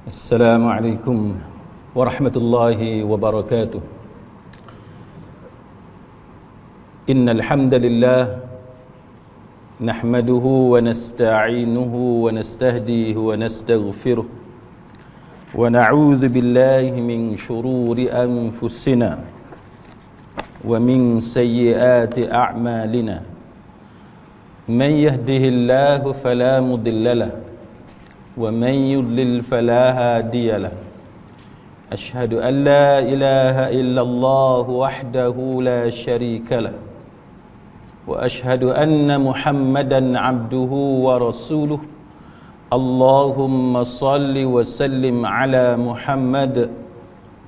Assalamualaikum warahmatullahi wabarakatuh. Innal hamdalillah nahmaduhu wa nasta'inuhu wa nastahdihi wa nastaghfiruh wa na'udzu billahi min shururi anfusina wa min sayyiati a'malina. Man yahdihillahu fala mudilla lahu ومن يضلل فلا هادي له أشهد أن لا إله إلا الله وحده لا شريك له وأشهد أن محمدا عبده ورسوله اللهم صل وسلم على محمد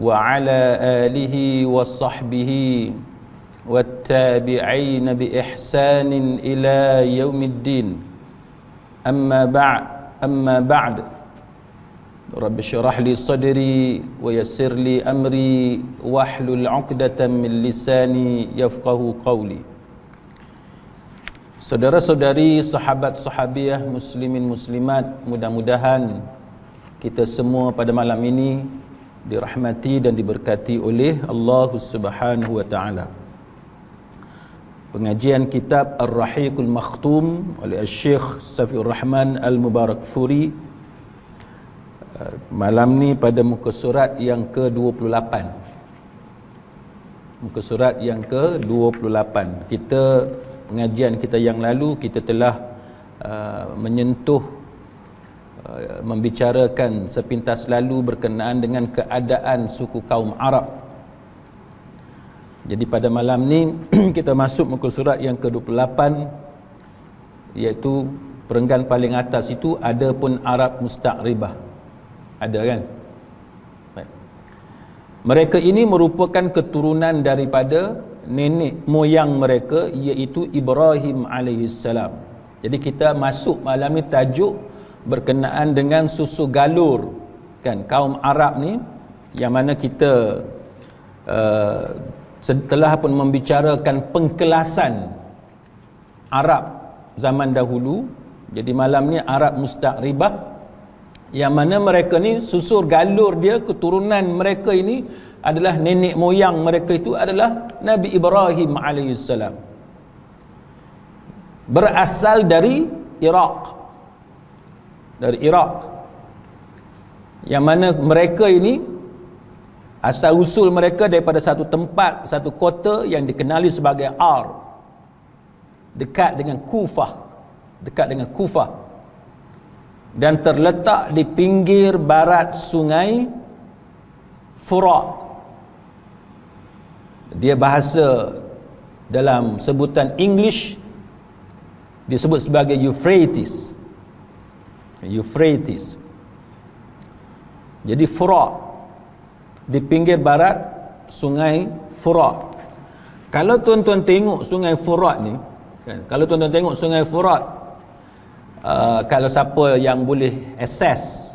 وعلى آله وصحبه والتابعين بإحسان إلى يوم الدين أما بعد رب اشرح لي صدري ويسر لي أمري واحلل عقدة من لساني يفقه قولي. Saudara-saudari, sahabat-sahabiah, muslimin muslimat, mudah-mudahan kita semua pada malam ini dirahmati dan diberkati oleh Allah Subhanahu wa taala. Pengajian kitab Ar-Rahiqul Makhtum oleh Syekh Safiur Rahman Al-Mubarakfuri malam ni pada muka surat yang ke-28. Muka surat yang ke-28. Pengajian kita yang lalu kita telah menyentuh membicarakan sepintas lalu berkenaan dengan keadaan suku kaum Arab. Jadi pada malam ni kita masuk muka surat yang ke-28, iaitu perenggan paling atas itu ada pun Arab Musta'ribah. Ada kan? Baik. Mereka ini merupakan keturunan daripada nenek moyang mereka, iaitu Ibrahim alaihissalam. Jadi kita masuk malam ni tajuk berkenaan dengan susu galur kan, kaum Arab ni, yang mana kita setelah pun membicarakan pengkelasan Arab zaman dahulu. Jadi malam ni Arab Musta'ribah, yang mana mereka ni susur galur dia, keturunan mereka ini adalah nenek moyang mereka itu adalah Nabi Ibrahim alaihissalam, berasal dari Iraq, yang mana mereka ini asal usul mereka daripada satu tempat, satu kota yang dikenali sebagai Ar, dekat dengan Kufah, dan terletak di pinggir barat sungai Furat. Dia bahasa dalam sebutan English disebut sebagai Euphrates. Jadi Furat di pinggir barat sungai Furat. Kalau tuan-tuan tengok sungai Furat ni kan, kalau siapa yang boleh access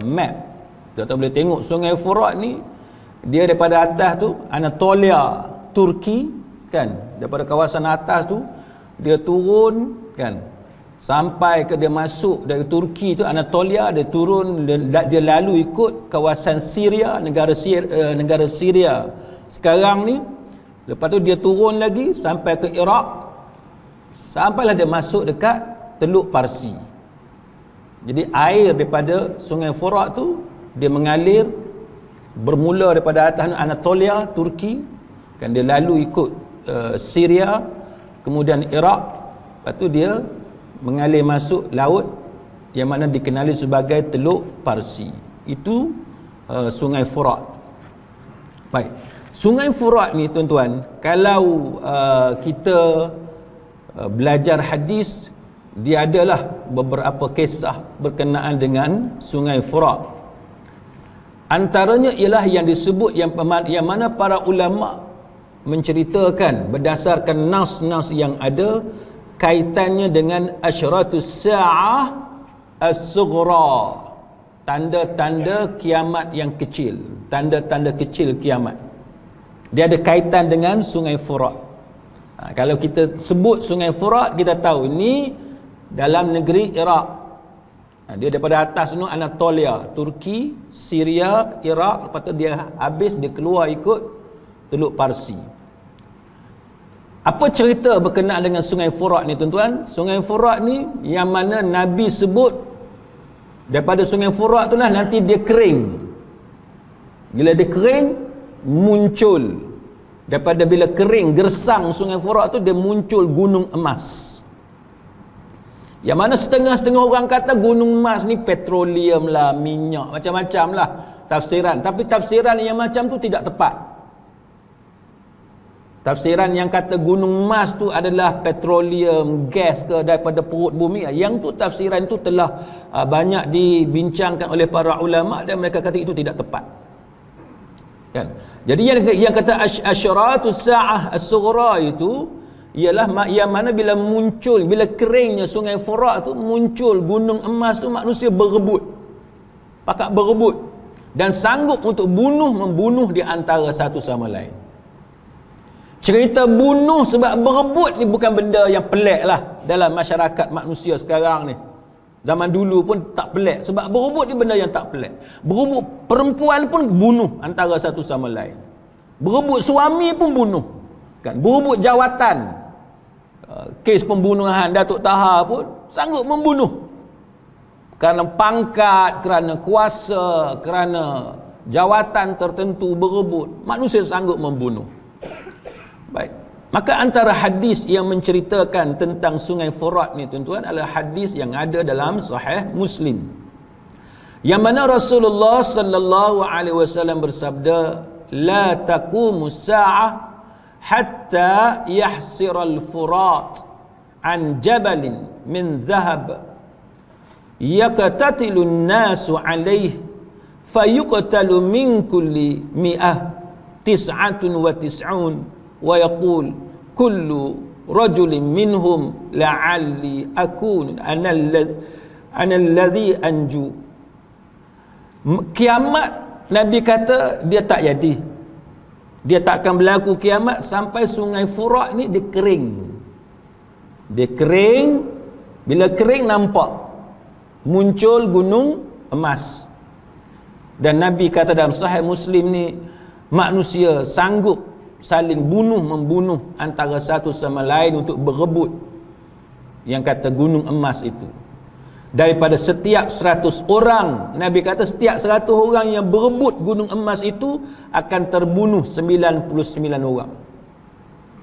map, tuan-tuan boleh tengok sungai Furat ni, dia daripada atas tu Anatolia, Turki kan, daripada kawasan atas tu dia turun kan, sampai ke dia masuk dari Turki tu Anatolia, dia turun, dia lalu ikut kawasan Syria, negara Syria sekarang ni. Lepas tu dia turun lagi sampai ke Iraq, sampailah dia masuk dekat Teluk Parsi. Jadi air daripada sungai Furat tu dia mengalir, bermula daripada atas Anatolia, Turki kan, dia lalu ikut Syria, kemudian Iraq, lepas tu dia mengalir masuk laut yang mana dikenali sebagai Teluk Parsi. Itu sungai Furat. Baik. Sungai Furat ni tuan-tuan, kalau kita belajar hadis, dia adalah beberapa kisah berkenaan dengan sungai Furat. Antaranya ialah yang disebut yang mana para ulama menceritakan berdasarkan nas-nas yang ada kaitannya dengan asyratus sa'ah as-sughra, tanda-tanda kiamat yang kecil, tanda-tanda kecil kiamat. Dia ada kaitan dengan sungai Furat. Kalau kita sebut sungai Furat, kita tahu ini dalam negeri Iraq. Dia daripada atas tu Anatolia, Turki, Syria, Iraq, lepas tu dia habis dia keluar ikut Teluk Parsi. Apa cerita berkenaan dengan Sungai Furat ni tuan-tuan? Sungai Furat ni yang mana Nabi sebut daripada Sungai Furat tu lah nanti dia kering. Bila dia kering, muncul daripada bila kering gersang Sungai Furat tu dia muncul gunung emas. Yang mana setengah-setengah orang kata gunung emas ni petroleum lah, minyak, macam-macam lah tafsiran. Tapi tafsiran yang macam tu tidak tepat. Tafsiran yang kata gunung emas tu adalah petroleum, gas ke daripada perut bumi, yang tu tafsiran tu telah banyak dibincangkan oleh para ulama dan mereka kata itu tidak tepat. Kan? Jadi yang kata asyaratus sa'ah as-sughra itu ialah yang mana bila muncul, bila keringnya Sungai Furat tu muncul gunung emas tu, manusia berebut, pakak berebut dan sanggup untuk membunuh di antara satu sama lain. Cerita bunuh sebab berebut ni bukan benda yang pelik lah dalam masyarakat manusia sekarang ni. Zaman dulu pun tak pelik, sebab berebut ni benda yang tak pelik. Berebut perempuan pun bunuh antara satu sama lain, berebut suami pun bunuh, kan? Berebut jawatan, kes pembunuhan Datuk Taha pun sanggup membunuh kerana pangkat, kerana kuasa, kerana jawatan tertentu berebut, manusia sanggup membunuh. Baik, maka antara hadis yang menceritakan tentang Sungai Furat ni tuan-tuan adalah hadis yang ada dalam Sahih Muslim, yang mana Rasulullah sallallahu alaihi wasallam bersabda, la taqumus sa'ah hatta yahsiral furat an jabalin min dhahab yaqtatilu an-nasu alayhi fayuqtalu min kulli mi'ah tis'atun wa tis'un wa yaqul kullu rajulin minhum la'alli akun ana alladhi anju. Kiamat Nabi kata dia tak jadi, dia tak akan berlaku kiamat sampai Sungai Furat ni dia kering. Dia kering, bila kering nampak muncul gunung emas. Dan Nabi kata dalam Sahih Muslim ni, manusia sanggup saling membunuh antara satu sama lain untuk berebut yang kata gunung emas itu. Daripada setiap 100 orang, Nabi kata setiap 100 orang yang berebut gunung emas itu akan terbunuh 99 orang.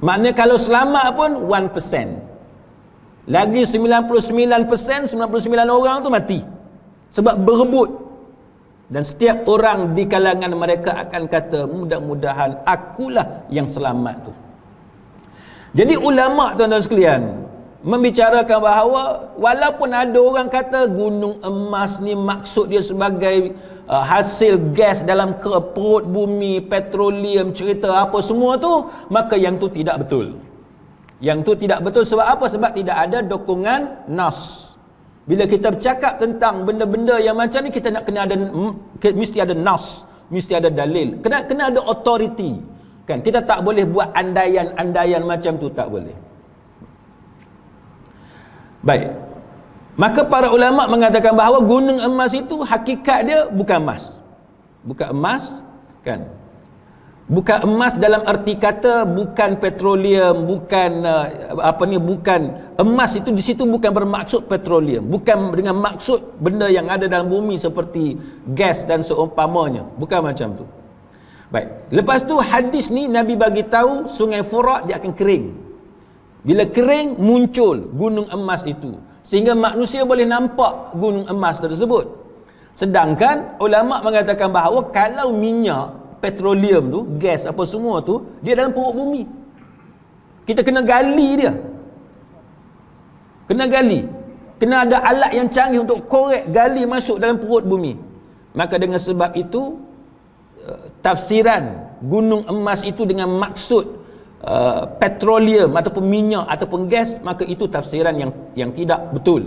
Maknanya kalau selamat pun 1%. Lagi 99% 99 orang tu mati sebab berebut. Dan setiap orang di kalangan mereka akan kata, mudah-mudahan akulah yang selamat tu. Jadi ulama tuan-tuan sekalian membicarakan bahawa walaupun ada orang kata gunung emas ni maksud dia sebagai hasil gas dalam perut bumi, petroleum, cerita apa semua tu, maka yang tu tidak betul. Yang tu tidak betul sebab apa? Sebab tidak ada dokongan nas. Bila kita bercakap tentang benda-benda yang macam ni, kita nak kena ada, mesti ada nas, mesti ada dalil, kena ada authority, kan? Kita tak boleh buat andaian-andaian macam tu, tak boleh. Baik, maka para ulama mengatakan bahawa gunung emas itu hakikat dia bukan emas. Bukan emas, kan? Bukan emas dalam arti kata bukan petroleum, bukan bukan emas itu di situ bukan bermaksud petroleum, bukan dengan maksud benda yang ada dalam bumi seperti gas dan seumpamanya, bukan macam tu. Baik, lepas tu hadis ni Nabi bagi tahu Sungai Furat dia akan kering. Bila kering muncul gunung emas itu sehingga manusia boleh nampak gunung emas tersebut. Sedangkan ulama mengatakan bahawa kalau minyak, petroleum tu, gas apa semua tu, dia dalam perut bumi. Kita kena gali dia. Kena gali. Kena ada alat yang canggih untuk korek gali masuk dalam perut bumi. Maka dengan sebab itu tafsiran gunung emas itu dengan maksud petroleum ataupun minyak ataupun gas, maka itu tafsiran yang tidak betul.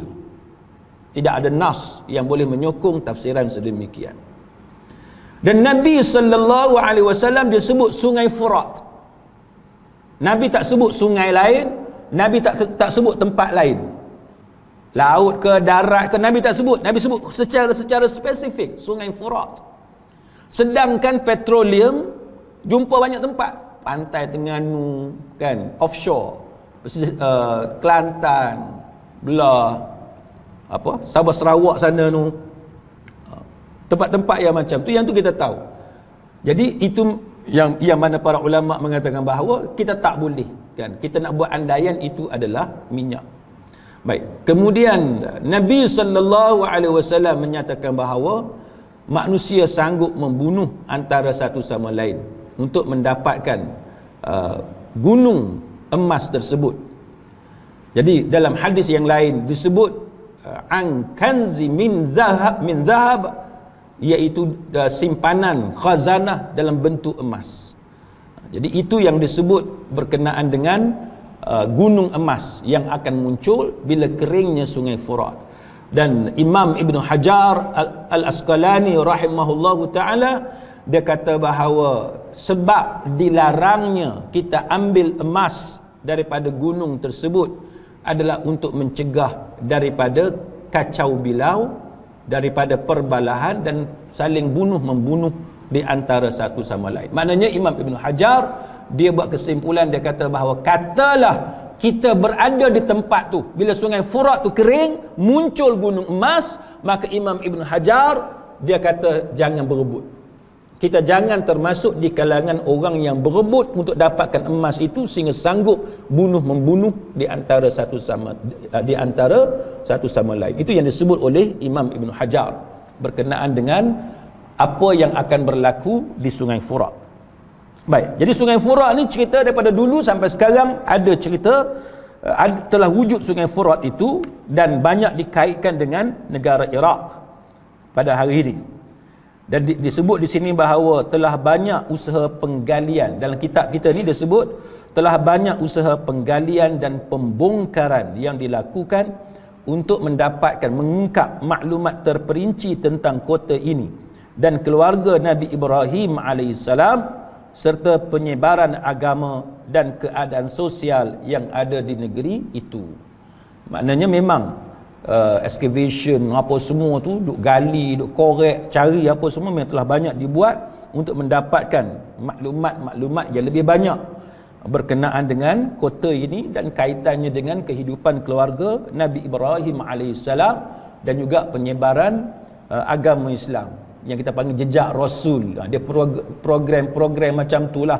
Tidak ada nas yang boleh menyokong tafsiran sedemikian. Dan Nabi sallallahu alaihi wasallam dia sebut Sungai Furat. Nabi tak sebut sungai lain, Nabi tak sebut tempat lain. Laut ke darat ke Nabi tak sebut. Nabi sebut secara spesifik Sungai Furat. Sedangkan petroleum jumpa banyak tempat, pantai Terengganu kan, offshore, Kelantan, belah Sabah Sarawak sana tu, tempat-tempat yang macam tu, yang tu kita tahu. Jadi itu yang mana para ulama mengatakan bahawa kita tak boleh kan, kita nak buat andaian itu adalah minyak. Baik, kemudian Nabi SAW menyatakan bahawa manusia sanggup membunuh antara satu sama lain untuk mendapatkan gunung emas tersebut. Jadi dalam hadis yang lain disebut an kanzi min zahab, iaitu simpanan khazanah dalam bentuk emas. Jadi itu yang disebut berkenaan dengan gunung emas yang akan muncul bila keringnya Sungai Furat. Dan Imam Ibn Hajar Al-Asqalani rahimahullahu ta'ala, dia kata bahawa sebab dilarangnya kita ambil emas daripada gunung tersebut adalah untuk mencegah daripada kacau bilau, daripada perbalahan dan saling bunuh-membunuh di antara satu sama lain. Maknanya Imam Ibn Hajar dia buat kesimpulan, dia kata bahawa katalah kita berada di tempat tu, bila Sungai Furat tu kering, muncul gunung emas, maka Imam Ibn Hajar dia kata jangan berebut. Kita jangan termasuk di kalangan orang yang berebut untuk dapatkan emas itu sehingga sanggup bunuh-membunuh di antara satu sama lain. Itu yang disebut oleh Imam Ibn Hajar berkenaan dengan apa yang akan berlaku di Sungai Furat. Baik, jadi Sungai Furat ni cerita daripada dulu sampai sekarang ada cerita telah wujud Sungai Furat itu, dan banyak dikaitkan dengan negara Iraq pada hari ini. Dan disebut di sini bahawa telah banyak usaha penggalian. Dalam kitab kita ni disebut telah banyak usaha penggalian dan pembongkaran yang dilakukan untuk mendapatkan, mengungkap maklumat terperinci tentang kota ini dan keluarga Nabi Ibrahim alaihissalam, serta penyebaran agama dan keadaan sosial yang ada di negeri itu. Maknanya memang excavation apa semua tu, duk gali, duk korek, cari apa semua memang telah banyak dibuat untuk mendapatkan maklumat-maklumat yang lebih banyak berkenaan dengan kota ini dan kaitannya dengan kehidupan keluarga Nabi Ibrahim alaihissalam dan juga penyebaran agama Islam yang kita panggil jejak Rasul. Dia program-program macam itulah.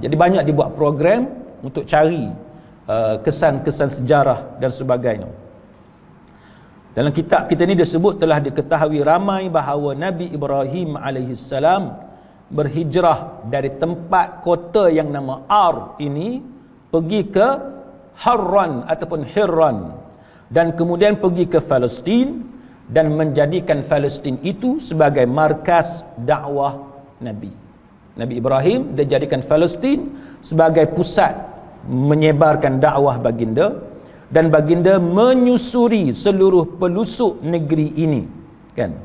Jadi banyak dibuat program untuk cari kesan-kesan sejarah dan sebagainya. Dalam kitab kita ni disebut telah diketahui ramai bahawa Nabi Ibrahim alaihissalam berhijrah dari tempat kota yang nama Ar ini pergi ke Harran ataupun Hirran, dan kemudian pergi ke Palestin dan menjadikan Palestin itu sebagai markas dakwah Nabi. Nabi Ibrahim dia jadikan Palestin sebagai pusat menyebarkan dakwah baginda, dan baginda menyusuri seluruh pelusuk negeri ini kan.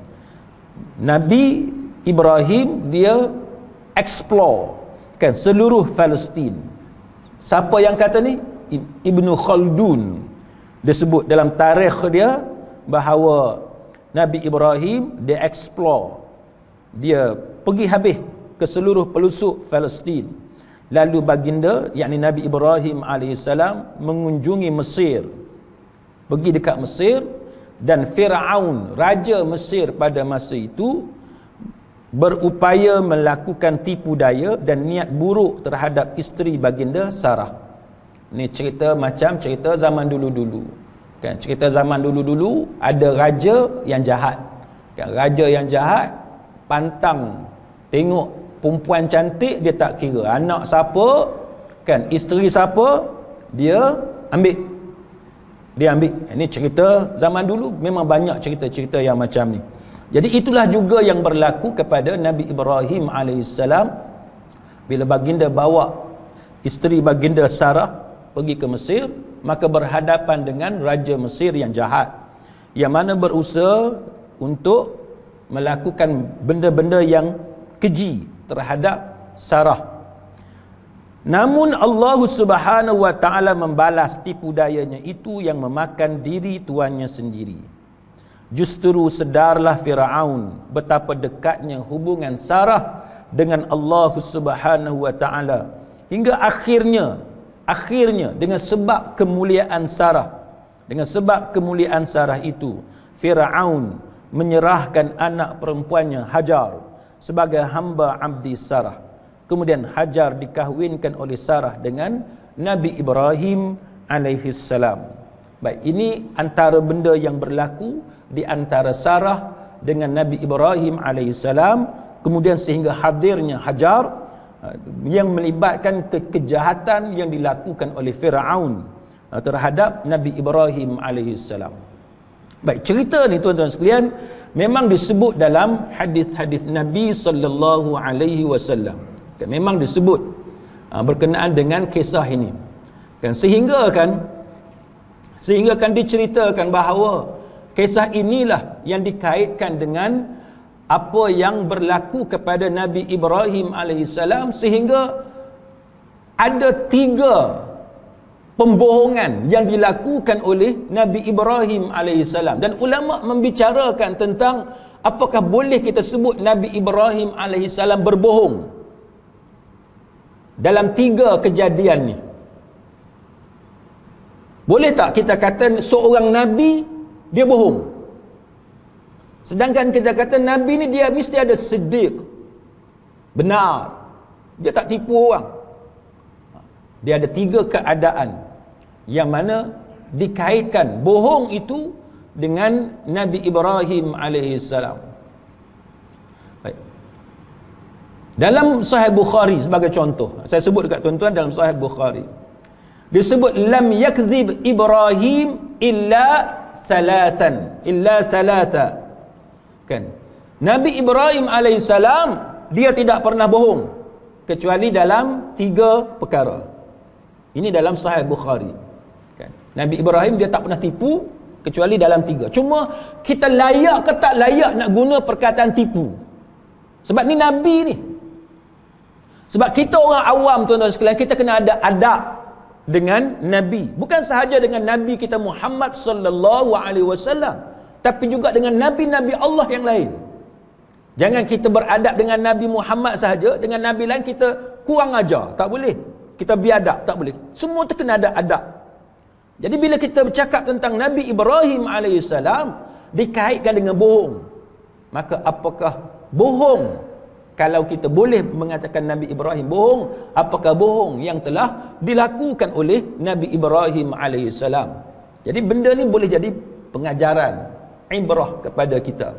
Nabi Ibrahim dia explore kan seluruh Palestin. Siapa yang kata ni? Ibnu Khaldun. Dia sebut dalam tarikh dia bahawa Nabi Ibrahim dia explore, dia pergi habis ke seluruh pelusuk Palestin. Lalu baginda yakni Nabi Ibrahim alaihissalam mengunjungi Mesir, pergi dekat Mesir, dan Firaun raja Mesir pada masa itu berupaya melakukan tipu daya dan niat buruk terhadap isteri baginda Sarah. Ni cerita macam cerita zaman dulu-dulu kan. Cerita zaman dulu-dulu ada raja yang jahat kan. Raja yang jahat pantang tengok perempuan cantik, dia tak kira anak siapa kan, isteri siapa, dia ambil. Ini cerita zaman dulu, memang banyak cerita-cerita yang macam ni. Jadi itulah juga yang berlaku kepada Nabi Ibrahim alaihissalam bila baginda bawa isteri baginda Sarah pergi ke Mesir, maka berhadapan dengan raja Mesir yang jahat, yang mana berusaha untuk melakukan benda-benda yang keji terhadap Sarah. Namun Allah Subhanahu wa taala membalas tipu dayanya itu yang memakan diri tuannya sendiri. Justru sedarlah Firaun betapa dekatnya hubungan Sarah dengan Allah Subhanahu wa taala, hingga akhirnya dengan sebab kemuliaan Sarah itu, Firaun menyerahkan anak perempuannya Hajar sebagai hamba abdi Sarah. Kemudian Hajar dikahwinkan oleh Sarah dengan Nabi Ibrahim alaihissalam. Baik, ini antara benda yang berlaku di antara Sarah dengan Nabi Ibrahim alaihissalam, kemudian sehingga hadirnya Hajar yang melibatkan kejahatan yang dilakukan oleh Firaun terhadap Nabi Ibrahim alaihissalam. Baik, cerita ni tuan-tuan sekalian memang disebut dalam hadis-hadis Nabi sallallahu alaihi wasallam. Memang disebut berkenaan dengan kisah ini. Sehingga kan diceritakan bahawa kisah inilah yang dikaitkan dengan apa yang berlaku kepada Nabi Ibrahim alaihissalam, sehingga ada 3 pembohongan yang dilakukan oleh Nabi Ibrahim alaihissalam. Dan ulama membicarakan tentang apakah boleh kita sebut Nabi Ibrahim alaihissalam berbohong dalam 3 kejadian ni. Boleh tak kita kata seorang Nabi dia bohong? Sedangkan kita kata Nabi ni dia mesti ada siddiq, benar, dia tak tipu orang. Dia ada 3 keadaan yang mana dikaitkan bohong itu dengan Nabi Ibrahim alaihissalam. Baik. Dalam Sahih Bukhari sebagai contoh, saya sebut dekat tuan-tuan, dalam Sahih Bukhari disebut lam yakzib Ibrahim illa thalatha, kan? Nabi Ibrahim alaihissalam dia tidak pernah bohong kecuali dalam 3 perkara. Ini dalam Sahih Bukhari, kan? Nabi Ibrahim dia tak pernah tipu kecuali dalam 3. Cuma kita layak ke tak layak nak guna perkataan tipu? Sebab ni Nabi ni. Sebab kita orang awam tuan-tuan sekalian, kita kena ada adab dengan Nabi. Bukan sahaja dengan Nabi kita Muhammad sallallahu alaihi wasallam, tapi juga dengan Nabi-Nabi Allah yang lain. Jangan kita beradab dengan Nabi Muhammad sahaja, dengan Nabi lain kita kurang ajar, tak boleh. Kita biadab, tak boleh. Semua tu kena ada adab. Jadi bila kita bercakap tentang Nabi Ibrahim alaihissalam dikaitkan dengan bohong, maka apakah bohong? Kalau kita boleh mengatakan Nabi Ibrahim bohong, apakah bohong yang telah dilakukan oleh Nabi Ibrahim alaihissalam? Jadi benda ni boleh jadi pengajaran, ibrah kepada kita.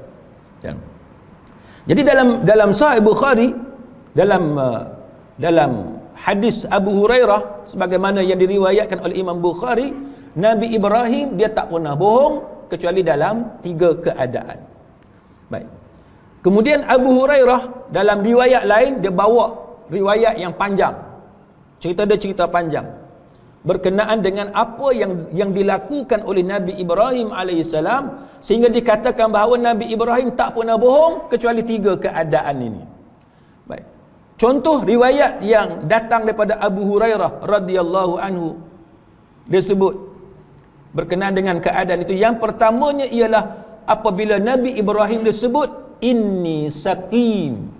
Jadi dalam Sahih Bukhari, dalam hadis Abu Hurairah sebagaimana yang diriwayatkan oleh Imam Bukhari, Nabi Ibrahim dia tak pernah bohong kecuali dalam 3 keadaan. Baik. Kemudian Abu Hurairah dalam riwayat lain dia bawa riwayat yang panjang. Cerita dia cerita panjang berkenaan dengan apa yang dilakukan oleh Nabi Ibrahim alaihissalam, sehingga dikatakan bahawa Nabi Ibrahim tak pernah bohong kecuali 3 keadaan ini. Baik. Contoh riwayat yang datang daripada Abu Hurairah radhiyallahu anhu, dia sebut berkenaan dengan keadaan itu. Yang pertamanya ialah apabila Nabi Ibrahim disebut inni saqim.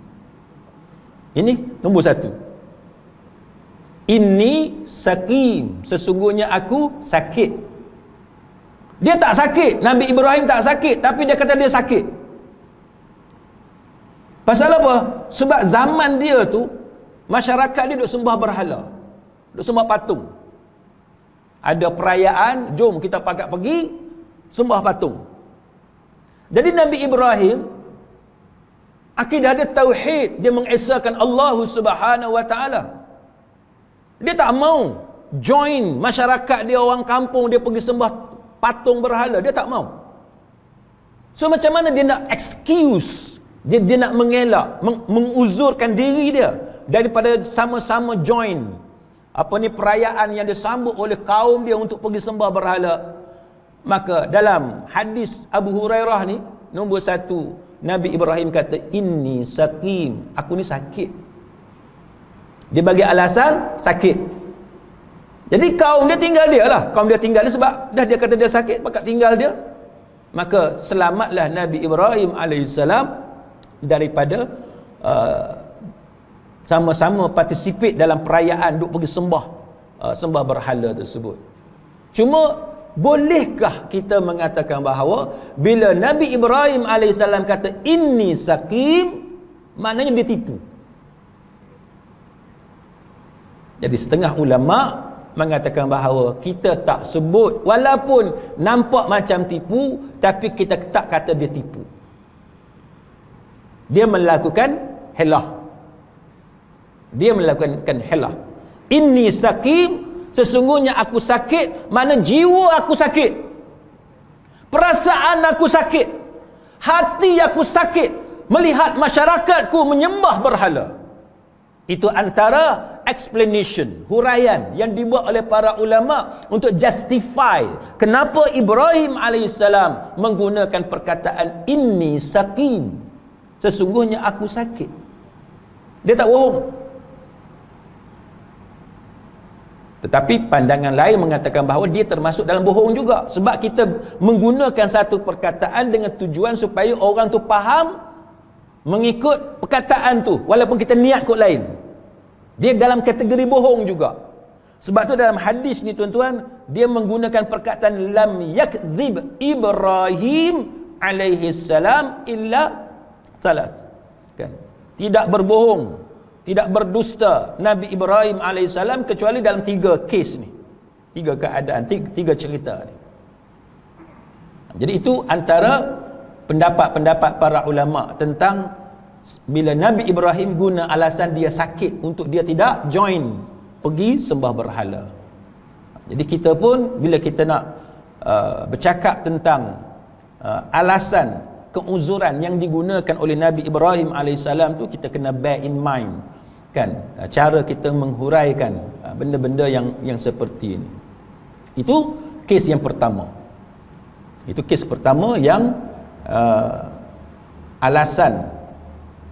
Ini nombor 1. Inni saqim, sesungguhnya aku sakit. Dia tak sakit, Nabi Ibrahim tak sakit, tapi dia kata dia sakit. Pasal apa? Sebab zaman dia tu masyarakat dia duk sembah berhala, duk sembah patung. Ada perayaan, jom kita pakat pergi sembah patung. Jadi Nabi Ibrahim akidah dia tauhid, dia mengesahkan Allah Subhanahu wa taala. Dia tak mau join masyarakat dia, orang kampung dia pergi sembah patung berhala, dia tak mau. So macam mana dia nak excuse, dia nak mengelak, menguzurkan diri dia daripada sama-sama join perayaan yang disambut oleh kaum dia untuk pergi sembah berhala. Maka dalam hadis Abu Hurairah ni, nombor 1, Nabi Ibrahim kata inni saqim, aku ni sakit. Dia bagi alasan sakit. Jadi kaum dia tinggal dia lah. Kaum dia tinggal dia sebab dah dia kata dia sakit, maka tinggal dia. Maka selamatlah Nabi Ibrahim alaihissalam daripada sama-sama participate dalam perayaan duk pergi sembah berhala tersebut. Cuma bolehkah kita mengatakan bahawa bila Nabi Ibrahim alaihissalam kata inni sakim, maknanya dia tipu? Jadi setengah ulama mengatakan bahawa kita tak sebut, walaupun nampak macam tipu, tapi kita tak kata dia tipu. Dia melakukan helah. Dia melakukan helah. Inni sakim, sesungguhnya aku sakit, mana jiwa aku sakit, perasaan aku sakit, hati aku sakit melihat masyarakatku menyembah berhala. Itu antara explanation, huraian yang dibuat oleh para ulama untuk justify kenapa Ibrahim alaihissalam menggunakan perkataan inni sakim, sesungguhnya aku sakit. Dia tak bohong. Tetapi pandangan lain mengatakan bahawa dia termasuk dalam bohong juga, sebab kita menggunakan satu perkataan dengan tujuan supaya orang tu faham, mengikut perkataan tu, walaupun kita niat kot lain. Dia dalam kategori bohong juga. Sebab tu dalam hadis ni tuan-tuan, dia menggunakan perkataan lam yakdzib Ibrahim alaihi salam illa salas, kan? Tidak berbohong, tidak berdusta Nabi Ibrahim alaihi salam kecuali dalam 3 kes ni, 3 keadaan, 3 cerita ni. Jadi itu antara pendapat-pendapat para ulama tentang bila Nabi Ibrahim guna alasan dia sakit untuk dia tidak join pergi sembah berhala. Jadi kita pun bila kita nak bercakap tentang alasan keuzuran yang digunakan oleh Nabi Ibrahim alaihissalam tu, kita kena bear in mind, kan, cara kita menghuraikan benda-benda yang seperti ini. Itu kes yang pertama. Itu kes pertama yang alasan,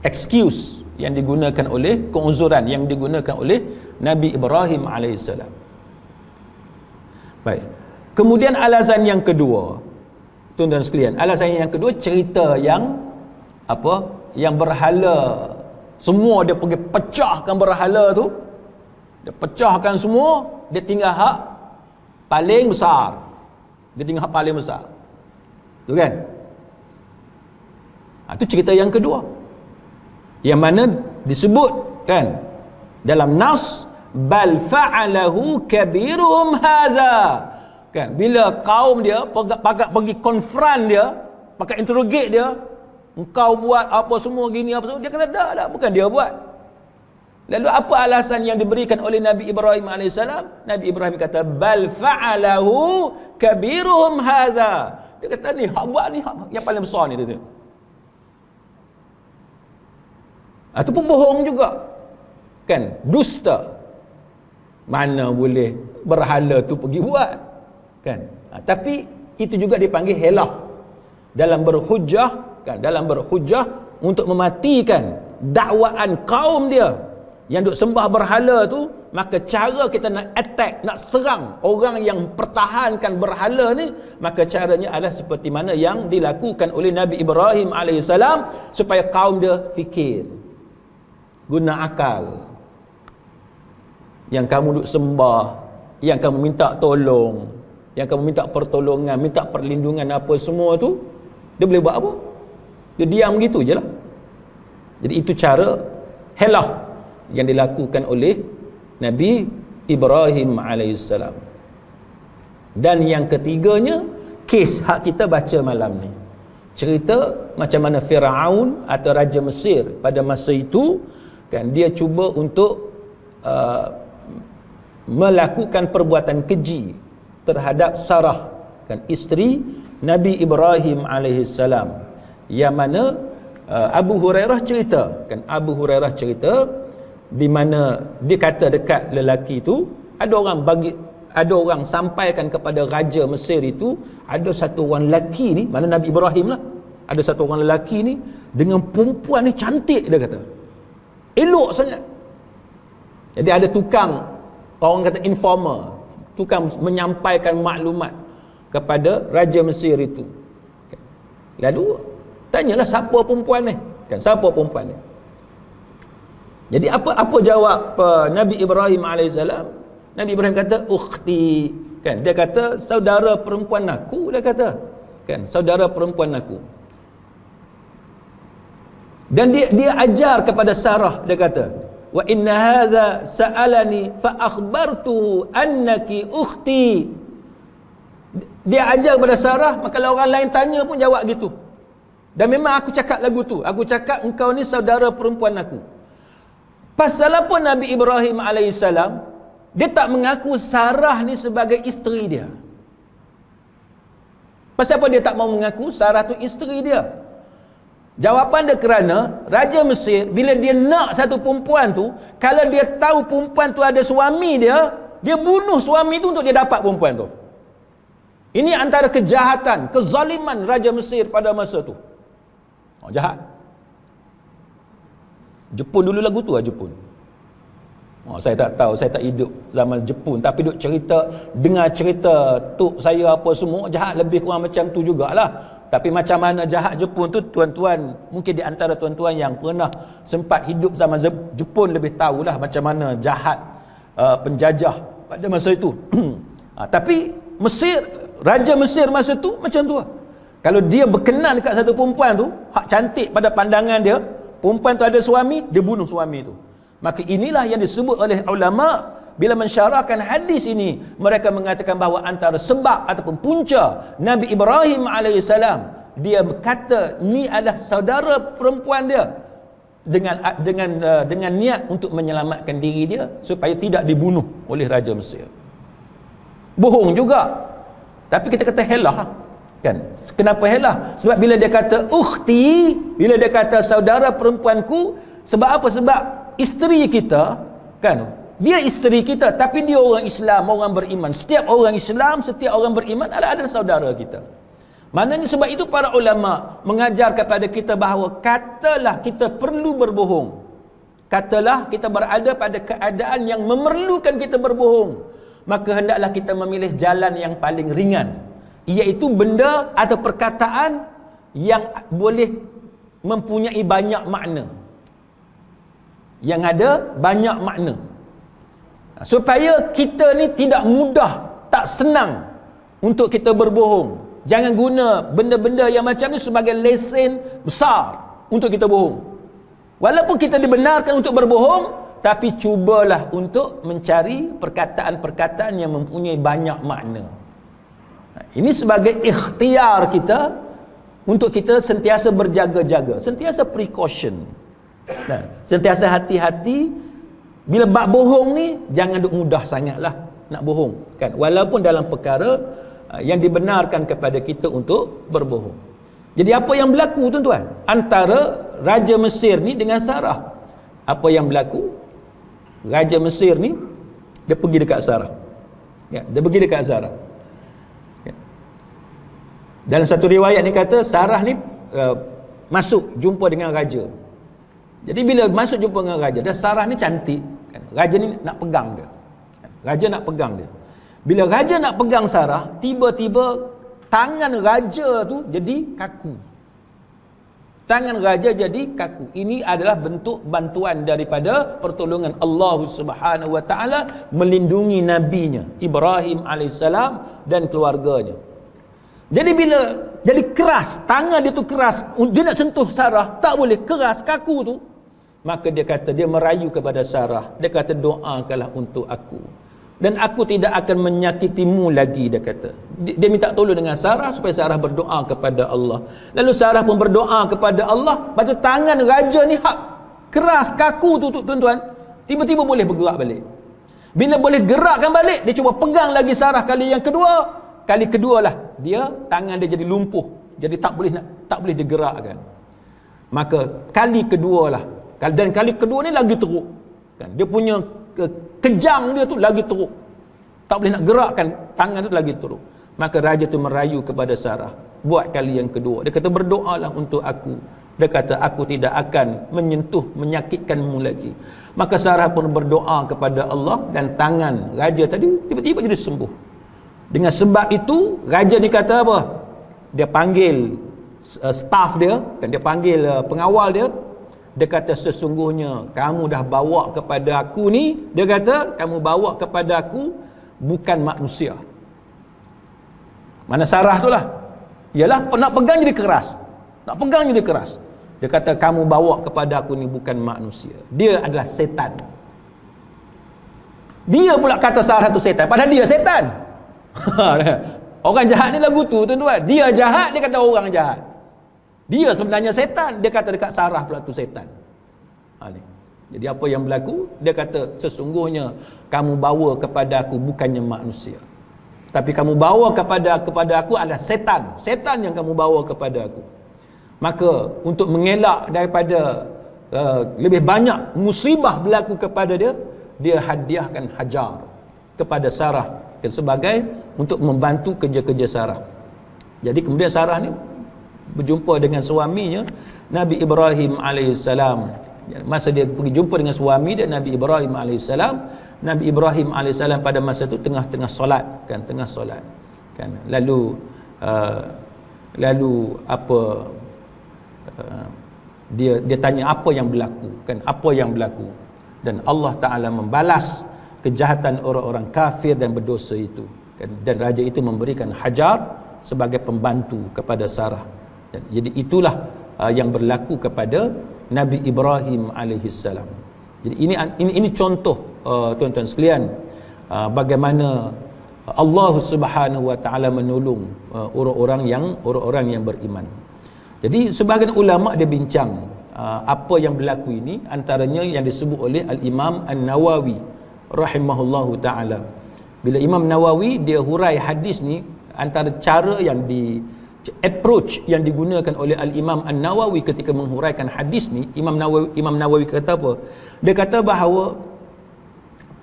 excuse yang digunakan oleh, keuzuran yang digunakan oleh Nabi Ibrahim alaihissalam. Baik. Kemudian alasan yang kedua, tuan-tuan sekalian, alasan yang kedua, cerita yang apa? Yang berhala, semua dia pergi pecahkan berhala tu. Dia pecahkan semua, dia tinggal hak paling besar. Dia tinggal hak paling besar. Tu kan? Itu cerita yang kedua, yang mana disebut kan dalam nas, bal fa'alahu kabiruhum hadza, kan, bila kaum dia pakat pergi confront dia, pakat interrogate dia, engkau buat apa semua gini apa semua, dia kata dah bukan dia buat. Lalu apa alasan yang diberikan oleh Nabi Ibrahim alaihissalam? Nabi Ibrahim kata bal fa'alahu kabiruhum hadza. Dia kata ni hak buat ni hak yang paling besar ni, dia tengok. Itu pun bohong juga, kan, dusta. Mana boleh berhala tu pergi buat, kan? Tapi itu juga dipanggil helah dalam berhujah, kan, dalam berhujah untuk mematikan dakwaan kaum dia yang duk sembah berhala tu. Maka cara kita nak attack, nak serang orang yang pertahankan berhala ni, maka caranya adalah seperti mana yang dilakukan oleh Nabi Ibrahim alaihissalam, supaya kaum dia fikir, guna akal. Yang kamu duk sembah, yang kamu minta tolong, yang kamu minta pertolongan, minta perlindungan apa semua tu, dia boleh buat apa? Dia diam gitu je lah. Jadi itu cara helah yang dilakukan oleh Nabi Ibrahim alaihissalam. Dan yang ketiganya, kes hak kita baca malam ni, cerita macam mana Firaun atau Raja Mesir pada masa itu, kan, dia cuba untuk melakukan perbuatan keji terhadap Sarah, kan, isteri Nabi Ibrahim alaihissalam, yang mana Abu Hurairah cerita, kan, Abu Hurairah cerita di mana dia kata dekat lelaki itu, ada orang sampaikan kepada Raja Mesir itu, ada satu orang lelaki ni, mana Nabi Ibrahim lah, ada satu orang lelaki ni dengan perempuan ni cantik, dia kata elok sangat. Jadi ada tukang, orang kata informer, tukang menyampaikan maklumat kepada Raja Mesir itu. Lalu tanyalah siapa perempuan ni? Kan, siapa perempuan ni? Jadi apa jawab Nabi Ibrahim alaihissalam? Nabi Ibrahim kata ukhti, kan? Dia kata saudara perempuan aku, dia kata, kan, saudara perempuan aku. Dan dia ajar kepada Sarah, dia kata, wa inna hadza sa'alani fa akhbartuhu annaki ukhti. Dia ajar kepada Sarah, maka kalau orang lain tanya pun jawab gitu. Dan memang aku cakap lagu tu, aku cakap engkau ni saudara perempuan aku. Pasal apa Nabi Ibrahim alaihissalam dia tak mengaku Sarah ni sebagai isteri dia? Pasal apa dia tak mau mengaku Sarah tu isteri dia? Jawapan dia kerana Raja Mesir bila dia nak satu perempuan tu, kalau dia tahu perempuan tu ada suami dia bunuh suami tu untuk dia dapat perempuan tu. Ini antara kejahatan, kezaliman Raja Mesir pada masa tu. Jahat. Jepun dulu lagu tu lah, Jepun. Saya tak tahu, saya tak hidup zaman Jepun, tapi duk cerita, dengar cerita tok saya apa semua, jahat lebih kurang macam tu jugalah. Tapi macam mana jahat Jepun tu, tuan-tuan, mungkin di antara tuan-tuan yang pernah sempat hidup zaman Jepun lebih tahulah macam mana jahat penjajah pada masa itu. Tapi Mesir, Raja Mesir masa tu macam tu lah. Kalau dia berkenan dekat satu perempuan tu, hak cantik pada pandangan dia, perempuan tu ada suami, dia bunuh suami tu. Maka inilah yang disebut oleh ulama bila mensyarahkan hadis ini, mereka mengatakan bahawa antara sebab ataupun punca Nabi Ibrahim alaihissalam dia berkata ni adalah saudara perempuan dia dengan niat untuk menyelamatkan diri dia supaya tidak dibunuh oleh Raja Mesir. Bohong juga. Tapi kita kata helah, kan? Kenapa helah? Sebab bila dia kata ukhti, bila dia kata saudara perempuanku, sebab apa? Sebab isteri kita, kan, dia isteri kita, tapi dia orang Islam, orang beriman. Setiap orang Islam, setiap orang beriman adalah saudara kita. Maknanya sebab itu para ulama mengajar kepada kita bahawa katalah kita perlu berbohong, katalah kita berada pada keadaan yang memerlukan kita berbohong, maka hendaklah kita memilih jalan yang paling ringan, iaitu benda atau perkataan yang boleh mempunyai banyak makna, yang ada banyak makna, supaya kita ni tidak mudah, tak senang untuk kita berbohong. Jangan guna benda-benda yang macam ni sebagai lesen besar untuk kita bohong. Walaupun kita dibenarkan untuk berbohong, tapi cubalah untuk mencari perkataan-perkataan yang mempunyai banyak makna. Ini sebagai ikhtiar kita untuk kita sentiasa berjaga-jaga, sentiasa precaution. Sentiasa hati-hati. Bila bab bohong ni, jangan duk mudah sangatlah nak bohong, kan? Walaupun dalam perkara yang dibenarkan kepada kita untuk berbohong. Jadi apa yang berlaku, tuan-tuan, antara Raja Mesir ni dengan Sarah? Apa yang berlaku? Raja Mesir ni dia pergi dekat Sarah. Ya, dia pergi dekat Sarah. Ya. Dalam satu riwayat ni kata Sarah ni masuk jumpa dengan raja. Jadi bila masuk jumpa dengan raja, dan Sarah ni cantik, kan? Raja ni nak pegang dia. Raja nak pegang dia. Bila raja nak pegang Sarah, tiba-tiba tangan raja tu jadi kaku. Tangan raja jadi kaku. Ini adalah bentuk bantuan daripada pertolongan Allah Subhanahu wa taala melindungi nabinya Ibrahim alaihissalam dan keluarganya. Jadi bila jadi keras, tangan dia tu keras, dia nak sentuh Sarah, tak boleh, keras, kaku tu. Maka dia kata, dia merayu kepada Sarah. Dia kata, doakanlah untuk aku, dan aku tidak akan menyakitimu lagi, dia kata. Dia minta tolong dengan Sarah supaya Sarah berdoa kepada Allah. Lalu Sarah pun berdoa kepada Allah. Lepas tu tangan raja ni hak keras, kaku tu, tuan-tuan, tiba-tiba boleh bergerak balik. Bila boleh gerakkan balik, dia cuba pegang lagi Sarah kali yang kedua. Kali kedua lah dia, tangan dia jadi lumpuh, jadi tak boleh digerakkan. Maka kali kedua lah, dan kali kedua ni lagi teruk, kan? Dia punya kejang dia tu lagi teruk, tak boleh nak gerakkan tangan tu, lagi teruk. Maka raja tu merayu kepada Sarah buat kali yang kedua. Dia kata, berdoalah untuk aku Dia kata, aku tidak akan menyentuh, menyakitkanmu lagi. Maka Sarah pun berdoa kepada Allah, dan tangan raja tadi tiba-tiba jadi sembuh. Dengan sebab itu, raja ni kata apa? Dia panggil staff dia, kan, dia panggil pengawal dia. Dia kata, sesungguhnya kamu dah bawa kepada aku ni, dia kata, kamu bawa kepada aku bukan manusia. Mana Sarah tu lah, ialah nak pegang jadi keras, nak pegang jadi keras. Dia kata, kamu bawa kepada aku ni bukan manusia, dia adalah setan. Dia pula kata Sarah tu setan, padahal dia setan. Orang jahat ni lagu tu tuan-tuan. Dia jahat, dia kata orang jahat. Dia sebenarnya setan, dia kata dekat Sarah pula tu setan. Ni. Jadi apa yang berlaku? Dia kata, sesungguhnya kamu bawa kepada aku bukannya manusia, tapi kamu bawa kepada aku adalah setan. Setan yang kamu bawa kepada aku. Maka untuk mengelak daripada lebih banyak musibah berlaku kepada dia, dia hadiahkan Hajar kepada Sarah sebagai untuk membantu kerja-kerja Sarah. Jadi kemudian Sarah ni berjumpa dengan suaminya Nabi Ibrahim alaihissalam. Masa dia pergi jumpa dengan suami dia Nabi Ibrahim alaihissalam, Nabi Ibrahim alaihissalam pada masa itu tengah solat, kan, tengah solat, kan. Lalu apa, dia tanya apa yang berlaku, kan, apa yang berlaku, dan Allah Taala membalas kejahatan orang-orang kafir dan berdosa itu, kan? Dan raja itu memberikan Hajar sebagai pembantu kepada Sarah. Jadi itulah yang berlaku kepada Nabi Ibrahim alaihissalam. Jadi ini contoh tuan-tuan sekalian, bagaimana Allah Subhanahu wa taala menolong orang-orang yang beriman. Jadi sebahagian ulama dia bincang apa yang berlaku ini, antaranya yang disebut oleh Al-Imam An-Nawawi rahimahullahu taala. Bila Imam Nawawi dia hurai hadis ni, antara cara yang approach yang digunakan oleh Al-Imam An-Nawawi ketika menghuraikan hadis ni, Imam Nawawi kata apa? Dia kata bahawa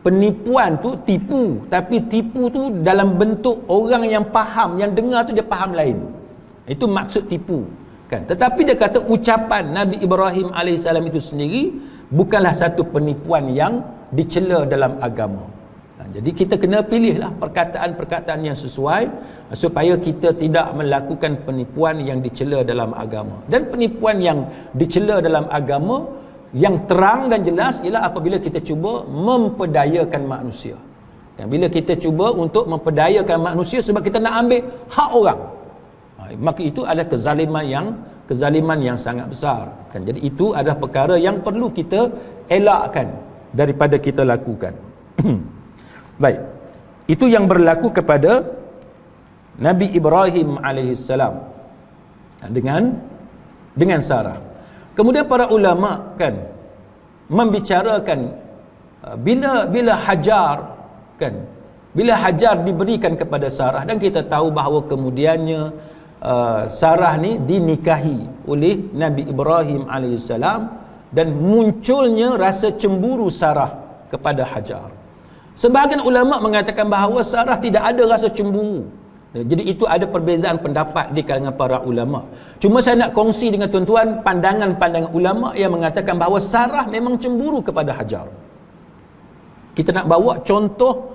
penipuan tu tipu, tapi tipu tu dalam bentuk orang yang faham, yang dengar tu dia faham lain. Itu maksud tipu, kan. Tetapi dia kata ucapan Nabi Ibrahim alaihissalam itu sendiri bukanlah satu penipuan yang dicela dalam agama. Jadi kita kena pilihlah perkataan-perkataan yang sesuai supaya kita tidak melakukan penipuan yang dicela dalam agama. Dan penipuan yang dicela dalam agama yang terang dan jelas ialah apabila kita cuba memperdayakan manusia. Dan bila kita cuba untuk memperdayakan manusia sebab kita nak ambil hak orang, maka itu adalah kezaliman yang sangat besar, kan. Jadi itu adalah perkara yang perlu kita elakkan daripada kita lakukan. Baik, itu yang berlaku kepada Nabi Ibrahim alaihissalam dengan Sarah. Kemudian para ulama, kan, membicarakan bila Hajar, kan, bila Hajar diberikan kepada Sarah, dan kita tahu bahawa kemudiannya Sarah ni dinikahi oleh Nabi Ibrahim alaihissalam, dan munculnya rasa cemburu Sarah kepada Hajar. Sebahagian ulama mengatakan bahawa Sarah tidak ada rasa cemburu. Jadi itu ada perbezaan pendapat di kalangan para ulama. Cuma saya nak kongsi dengan tuan-tuan pandangan ulama yang mengatakan bahawa Sarah memang cemburu kepada Hajar. Kita nak bawa contoh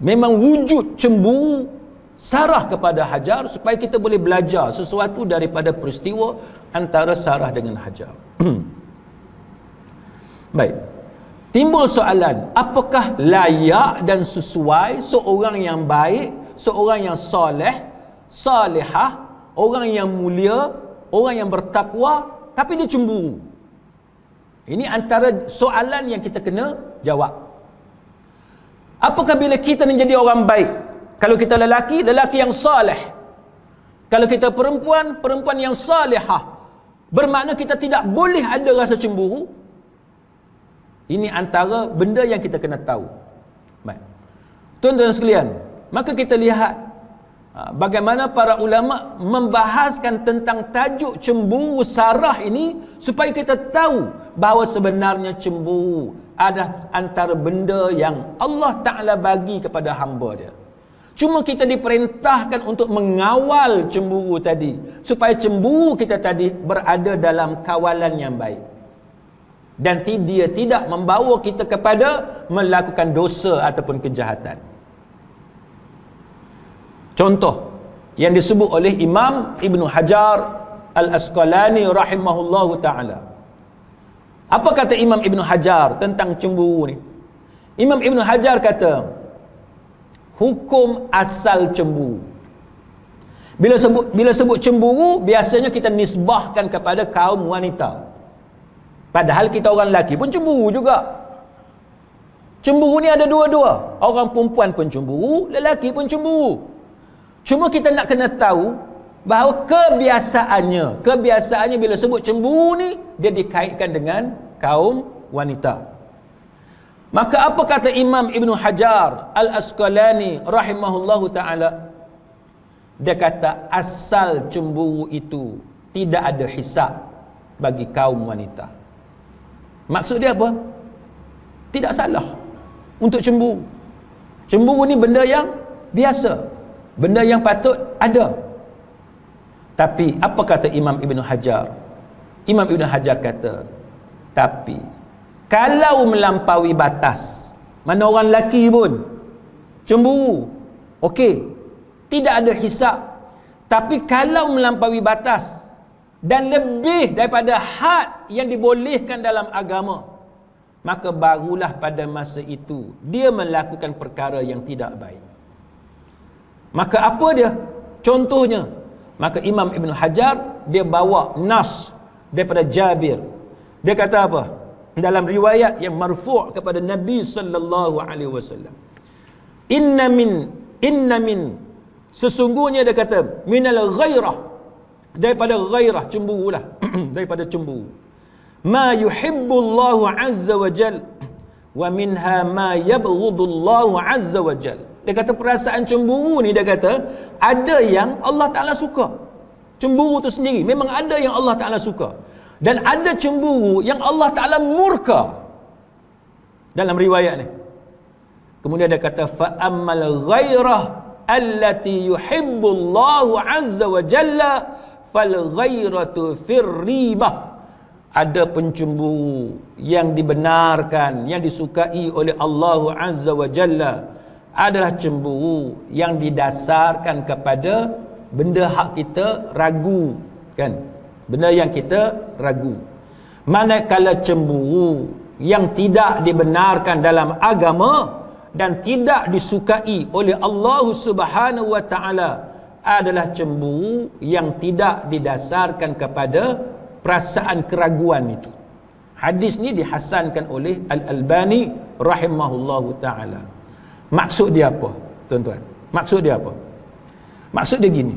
memang wujud cemburu Sarah kepada Hajar supaya kita boleh belajar sesuatu daripada peristiwa antara Sarah dengan Hajar. Baik. Timbul soalan, apakah layak dan sesuai seorang yang baik, seorang yang soleh, salihah, orang yang mulia, orang yang bertakwa, tapi dia cemburu? Ini antara soalan yang kita kena jawab. Apakah bila kita menjadi orang baik, kalau kita lelaki yang soleh, kalau kita perempuan yang salihah, bermakna kita tidak boleh ada rasa cemburu? Ini antara benda yang kita kena tahu. Baik. Tuan-tuan sekalian, maka kita lihat bagaimana para ulama membahaskan tentang tajuk cemburu Sarah ini supaya kita tahu bahawa sebenarnya cemburu ada antara benda yang Allah Ta'ala bagi kepada hamba dia. Cuma kita diperintahkan untuk mengawal cemburu tadi, supaya cemburu kita tadi berada dalam kawalan yang baik, dan dia tidak membawa kita kepada melakukan dosa ataupun kejahatan. Contoh yang disebut oleh Imam Ibn Hajar Al-Asqalani rahimahullahu ta'ala. Apa kata Imam Ibn Hajar tentang cemburu ni? Imam Ibn Hajar kata, hukum asal cemburu. Bila sebut cemburu, biasanya kita nisbahkan kepada kaum wanita. Padahal kita orang lelaki pun cemburu juga. Cemburu ni ada dua-dua. Orang perempuan pun cemburu, lelaki pun cemburu. Cuma kita nak kena tahu bahawa kebiasaannya bila sebut cemburu ni, dia dikaitkan dengan kaum wanita. Maka apa kata Imam Ibn Hajar Al-Asqalani rahimahullahu ta'ala? Dia kata asal cemburu itu tidak ada hisab bagi kaum wanita. Maksud dia apa? Tidak salah untuk cemburu. Cemburu ni benda yang biasa, benda yang patut ada. Tapi apa kata Imam Ibn Hajar? Imam Ibn Hajar kata, tapi kalau melampaui batas, mana orang lelaki pun cemburu, okey, tidak ada hisab. Tapi kalau melampaui batas dan lebih daripada had yang dibolehkan dalam agama, maka barulah pada masa itu dia melakukan perkara yang tidak baik. Maka apa dia? Contohnya, maka Imam Ibn Hajar dia bawa nas daripada Jabir. Dia kata apa? Dalam riwayat yang marfu' kepada Nabi sallallahu alaihi wasallam, inna min sesungguhnya dia kata, minal ghairah, daripada ghairah, cemburulah daripada cemburu, ma yuhibbullahu azza wa jal wa minha ma yabghudullahu azza wa jal. Dia kata perasaan cemburu ni, dia kata ada yang Allah Ta'ala suka. Cemburu tu sendiri memang ada yang Allah Ta'ala suka, dan ada cemburu yang Allah Ta'ala murka dalam riwayat ni. Kemudian dia kata, fa'ammal ghairah allati yuhibbullahu azza wa jalla fal ghairatu firribah. Ada pencemburu yang dibenarkan, yang disukai oleh Allah azza wa jalla, adalah cemburu yang didasarkan kepada benda hak kita ragu, kan? Benda yang kita ragu. Manakala cemburu yang tidak dibenarkan dalam agama dan tidak disukai oleh Allah Subhanahu wa taala adalah cemburu yang tidak didasarkan kepada perasaan keraguan itu. Hadis ni dihasankan oleh Al-Albani rahimahullahu taala. Maksud dia apa, tuan-tuan? Maksud dia apa? Maksud dia gini.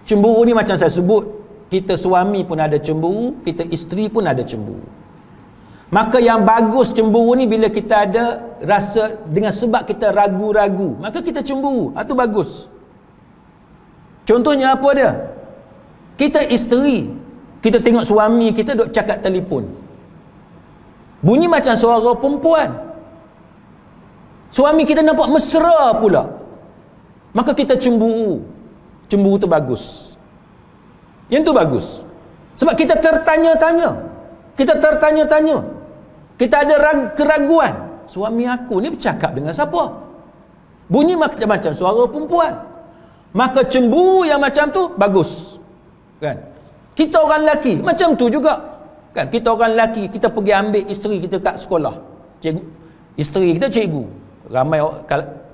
Cemburu ni macam saya sebut, kita suami pun ada cemburu, kita isteri pun ada cemburu. Maka yang bagus cemburu ni bila kita ada rasa dengan sebab kita ragu-ragu, maka kita cemburu. Itu bagus. Contohnya apa dia? Kita isteri, kita tengok suami kita duk cakap telefon, bunyi macam suara perempuan. Suami kita nampak mesra pula, maka kita cemburu. Cemburu tu bagus. Yang tu bagus. Sebab kita tertanya-tanya. Kita tertanya-tanya. Kita ada keraguan. Suami aku ni bercakap dengan siapa? Bunyi macam suara perempuan. Maka cemburu yang macam tu bagus. Kan? Kita orang lelaki macam tu juga. Kan? Kita orang lelaki, kita pergi ambil isteri kita kat sekolah. Cikgu, isteri kita cikgu. Ramai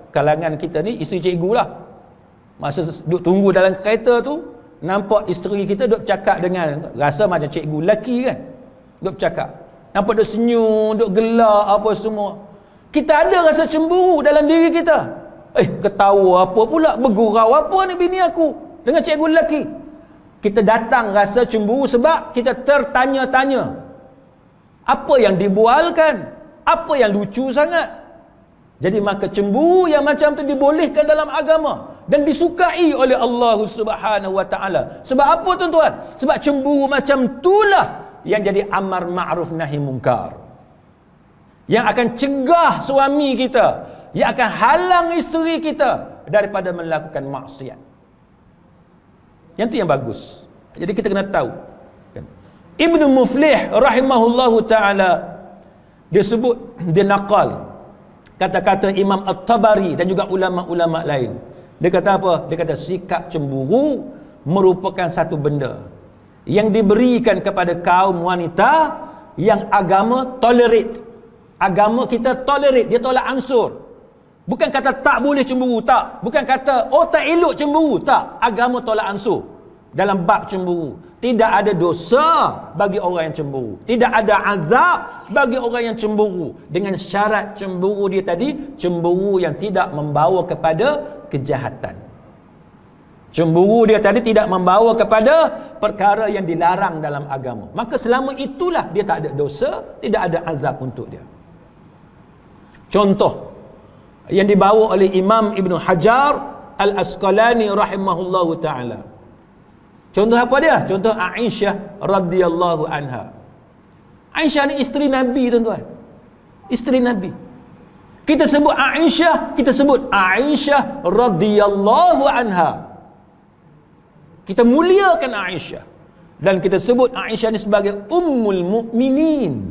kalangan kita ni isteri cikgu lah. Masa duduk tunggu dalam kereta tu, nampak isteri kita duduk cakap dengan, rasa macam cikgu lelaki kan, duduk cakap, nampak duduk senyum, duduk gelak apa semua. Kita ada rasa cemburu dalam diri kita. Ketawa apa pula, bergurau apa ni bini aku dengan cikgu lelaki. Kita datang rasa cemburu sebab kita tertanya-tanya apa yang dibualkan, apa yang lucu sangat. Jadi maka cemburu yang macam tu dibolehkan dalam agama dan disukai oleh Allah Subhanahu wa taala. Sebab apa tuan-tuan? Sebab cemburu macam itulah yang jadi amar ma'ruf nahi mungkar, yang akan cegah suami kita yang akan halang isteri kita daripada melakukan maksiat. Yang tu yang bagus. Jadi kita kena tahu. Ibnu Muflih rahimahullahu ta'ala, dia sebut, dia naqal kata-kata Imam At-Tabari dan juga ulama-ulama lain. Dia kata apa? Dia kata sikap cemburu merupakan satu benda yang diberikan kepada kaum wanita yang agama tolerate. Agama kita tolerate, dia tolak ansur. Bukan kata tak boleh cemburu, tak. Bukan kata oh tak elok cemburu, tak. Agama tolak ansur dalam bab cemburu. Tidak ada dosa bagi orang yang cemburu. Tidak ada azab bagi orang yang cemburu. Dengan syarat cemburu dia tadi, cemburu yang tidak membawa kepada kejahatan. Cemburu dia tadi tidak membawa kepada perkara yang dilarang dalam agama. Maka selama itulah dia tak ada dosa, tidak ada azab untuk dia. Contoh yang dibawa oleh Imam Ibn Hajar Al-Asqalani rahimahullahu ta'ala. Contoh apa dia? Contoh Aisyah radhiyallahu anha. Aisyah ni isteri Nabi, tuan-tuan. Isteri Nabi. Kita sebut Aisyah, kita sebut Aisyah radhiyallahu anha. Kita muliakan Aisyah. Dan kita sebut Aisyah ni sebagai Ummul Mukminin.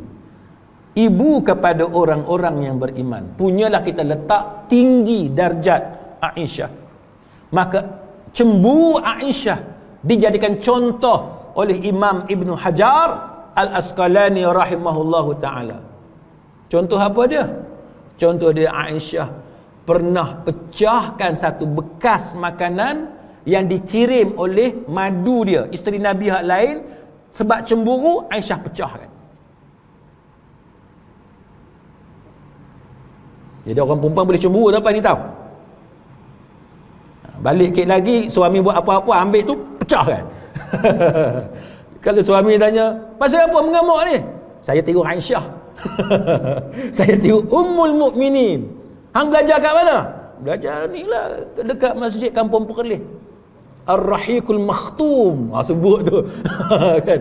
Ibu kepada orang-orang yang beriman. Punyalah kita letak tinggi darjat Aisyah. Maka cemburu Aisyah dijadikan contoh oleh Imam Ibn Hajar Al-Asqalani rahimahullahu ta'ala. Contoh apa dia? Contoh dia, Aisyah pernah pecahkan satu bekas makanan yang dikirim oleh madu dia, isteri Nabi hak lain. Sebab cemburu, Aisyah pecahkan. Jadi orang perempuan boleh cemburu, tak apa ni tahu. Balik kek lagi, suami buat apa-apa, ambil tu, pecahkan. Kalau suami tanya, pasal apa mengamuk ni? Saya tiru Aisyah. Saya tiru Ummul Mukminin. Hang belajar kat mana? Belajar ni lah, dekat masjid Kampung Perlis. Ar-Rahiqul Makhtum. Sebut tu. Kan?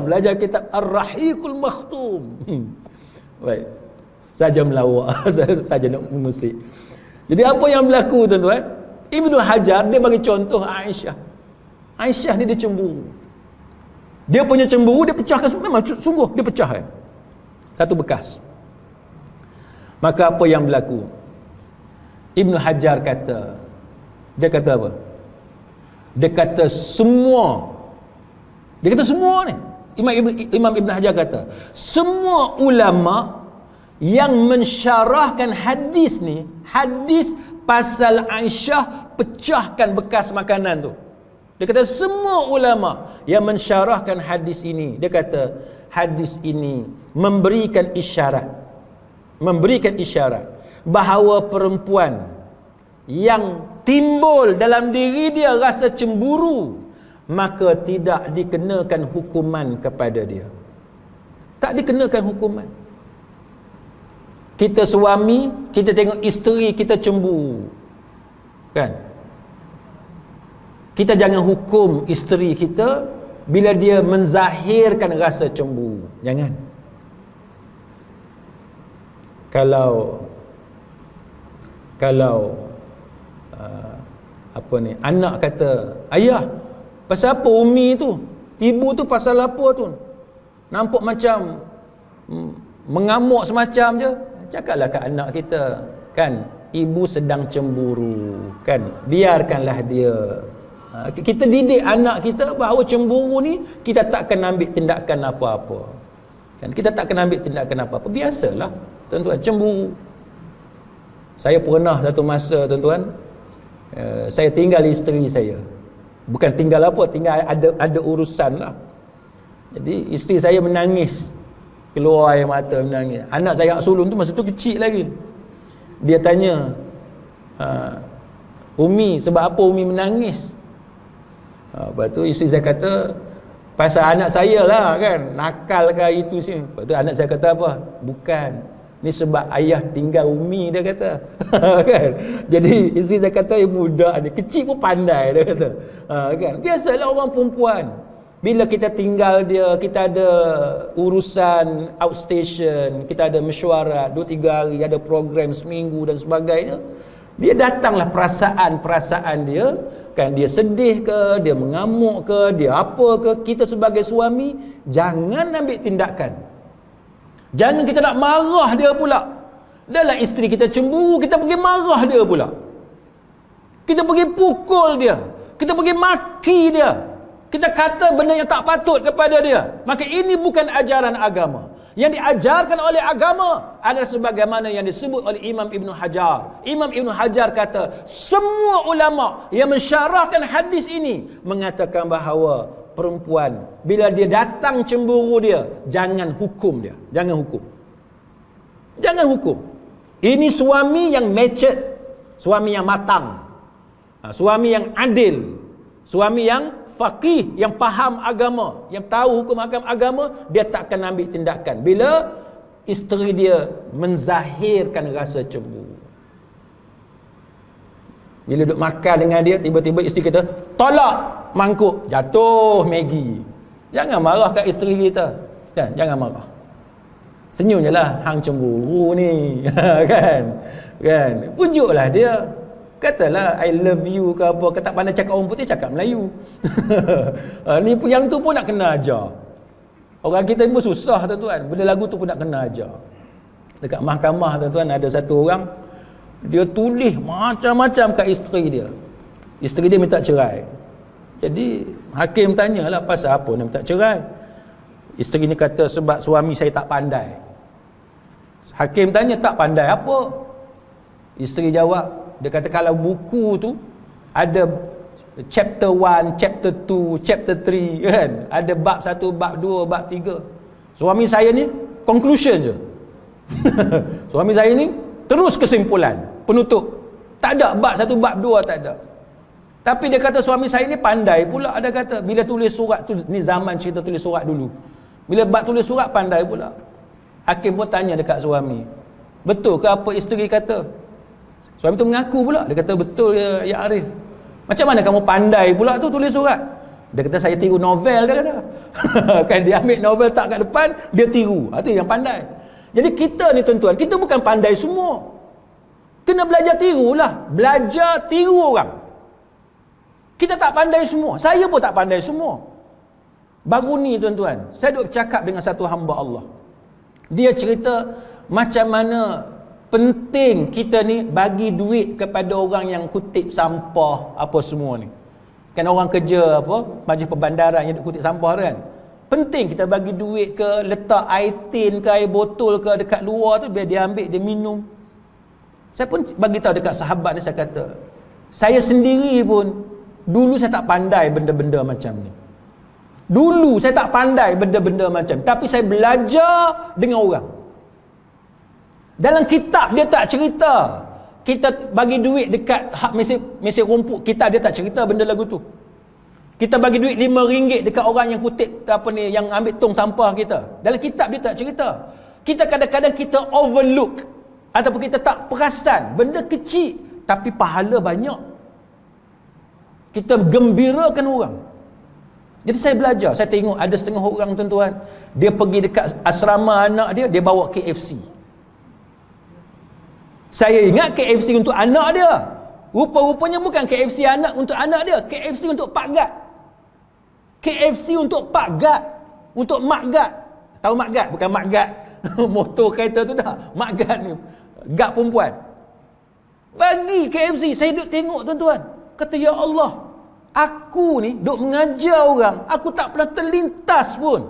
Belajar kitab Ar-Rahiqul Makhtum. Baik. Saja melawak. Saja nak mengusik. Jadi apa yang berlaku, tuan-tuan? Ibnu Hajar dia bagi contoh Aisyah. Aisyah ni dia cemburu. Dia punya cemburu dia pecahkan, memang sungguh dia pecahkan satu bekas. Maka apa yang berlaku? Ibnu Hajar kata, dia kata apa? Dia kata semua ni, Imam Ibn Hajar kata, semua ulama yang mensyarahkan hadis ni, hadis pasal Aisyah pecahkan bekas makanan tu. Dia kata semua ulama yang mensyarahkan hadis ini, dia kata hadis ini memberikan isyarat bahawa perempuan yang timbul dalam diri dia rasa cemburu, maka tidak dikenakan hukuman kepada dia. Tak dikenakan hukuman. Kita suami, kita tengok isteri kita cemburu, kan? Kita jangan hukum isteri kita bila dia menzahirkan rasa cemburu. Jangan. Kalau apa ni, anak kata, ayah, pasal apa Umi tu? Ibu tu pasal apa tu? Nampak macam mengamuk semacam je. Cakaplah kat anak kita, kan, ibu sedang cemburu, kan, biarkanlah dia. Kita didik anak kita bahawa cemburu ni kita takkan ambil tindakan apa-apa, kan, kita takkan ambil tindakan apa-apa. Biasalah, tuan-tuan, cemburu. Saya pernah satu masa, tuan-tuan, saya tinggal isteri saya. Bukan tinggal apa, tinggal ada urusan lah. Jadi isteri saya menangis, keluar air mata, menangis. Anak saya sulung tu masa tu kecil lagi. Dia tanya, Umi, sebab apa Umi menangis? Lepas tu isteri saya kata, pasal anak saya lah, kan, nakal ke itu sini. Lepas tu anak saya kata apa? Bukan, ni sebab ayah tinggal Umi, dia kata. Kan? Jadi isteri saya kata, budak ni kecil pun pandai, dia kata. Kan? Biasalah orang perempuan, Bila kita tinggal dia, kita ada urusan outstation, kita ada mesyuarat 2-3 hari, ada program seminggu dan sebagainya, dia datanglah perasaan-perasaan dia, kan, dia sedih ke, dia mengamuk ke, dia apa ke. Kita sebagai suami jangan ambil tindakan. Jangan kita nak marah dia pula. Dahlah isteri kita cemburu, kita pergi marah dia pula. Kita pergi pukul dia, kita pergi maki dia, kita kata benda yang tak patut kepada dia. Maka ini bukan ajaran agama. Yang diajarkan oleh agama adalah sebagaimana yang disebut oleh Imam Ibn Hajar. Imam Ibn Hajar kata, semua ulama yang mensyarahkan hadis ini mengatakan bahawa perempuan, bila dia datang cemburu dia, jangan hukum dia. Jangan hukum. Jangan hukum. Ini suami yang matured, suami yang matang, suami yang adil, suami yang faqih, yang faham agama, yang tahu hukum agama, dia tak akan ambil tindakan bila isteri dia menzahirkan rasa cemburu. Bila duduk makan dengan dia, tiba-tiba isteri kita tolak mangkuk, jatuh Maggi. Jangan marah kat isteri kita, kan? Jangan marah. Senyum je lah, hang cemburu ni. kan? Pujuklah dia. Katalah I love you ke apa. Ke tak pandai cakap orang putih, cakap Melayu. Ni pun, yang tu pun nak kena ajar. Orang kita pun susah tuan-tuan. Benda lagu tu pun nak kena ajar. Dekat mahkamah tuan-tuan, ada satu orang, dia tulis macam-macam kat isteri dia. Isteri dia minta cerai. Jadi hakim tanyalah, pasal apa dia minta cerai? Isteri ni kata, sebab suami saya tak pandai. Hakim tanya, tak pandai apa? Isteri jawab, dia kata kalau buku tu ada chapter 1, chapter 2, chapter 3, kan? Ada bab 1, bab 2, bab 3. Suami saya ni conclusion je. Suami saya ni terus kesimpulan, penutup. Tak ada bab 1, bab 2, tak ada. Tapi dia kata suami saya ni pandai pula. Dia kata bila tulis surat tu, ni zaman cerita tulis surat dulu. Bila bab tulis surat pandai pula. Hakim pun tanya dekat suami, betul ke apa isteri kata? Suami tu mengaku pula. Dia kata, betul ya Arif. Macam mana kamu pandai pula tu tulis surat? Dia kata, saya tiru novel, dia kata. Kan dia ambil novel tak kat depan, dia tiru. Itu yang pandai. Jadi kita ni tuan-tuan, kita bukan pandai semua. Kena belajar tirulah. Belajar tiru orang. Kita tak pandai semua. Saya pun tak pandai semua. Baru ni tuan-tuan, saya duduk bercakap dengan satu hamba Allah. Dia cerita macam mana penting kita ni bagi duit kepada orang yang kutip sampah apa semua ni. Kan orang kerja apa, majlis perbandaran yang duk kutip sampah tu kan. Penting kita bagi duit ke, letak air tin ke, air botol ke dekat luar tu, biar dia ambil, dia minum. Saya pun bagi tahu dekat sahabat ni, saya kata, saya sendiri pun dulu saya tak pandai benda-benda macam ni. Dulu saya tak pandai benda-benda macam ni, tapi saya belajar dengan orang. Dalam kitab dia tak cerita kita bagi duit dekat hak mesin rumput kita, dia tak cerita benda lagu tu. Kita bagi duit RM5 dekat orang yang kutip apa ni, yang ambil tong sampah kita. Dalam kitab dia tak cerita. Kita kadang-kadang kita overlook ataupun kita tak perasan benda kecil tapi pahala banyak. Kita gembirakan orang. Jadi saya belajar, saya tengok ada setengah orang tuan-tuan, dia pergi dekat asrama anak dia, dia bawa KFC. Saya ingat KFC untuk anak dia. Rupa-rupanya bukan KFC anak untuk anak dia, KFC untuk Pak Gad. KFC untuk Pak Gad, untuk Mak Gad. Tahu Mak Gad? Bukan Mak Gad motor kereta tu dah. Mak Gad ni Gad perempuan. Bagi KFC. Saya duduk tengok tuan-tuan, kata ya Allah, aku ni duk mengajar orang, aku tak pernah terlintas pun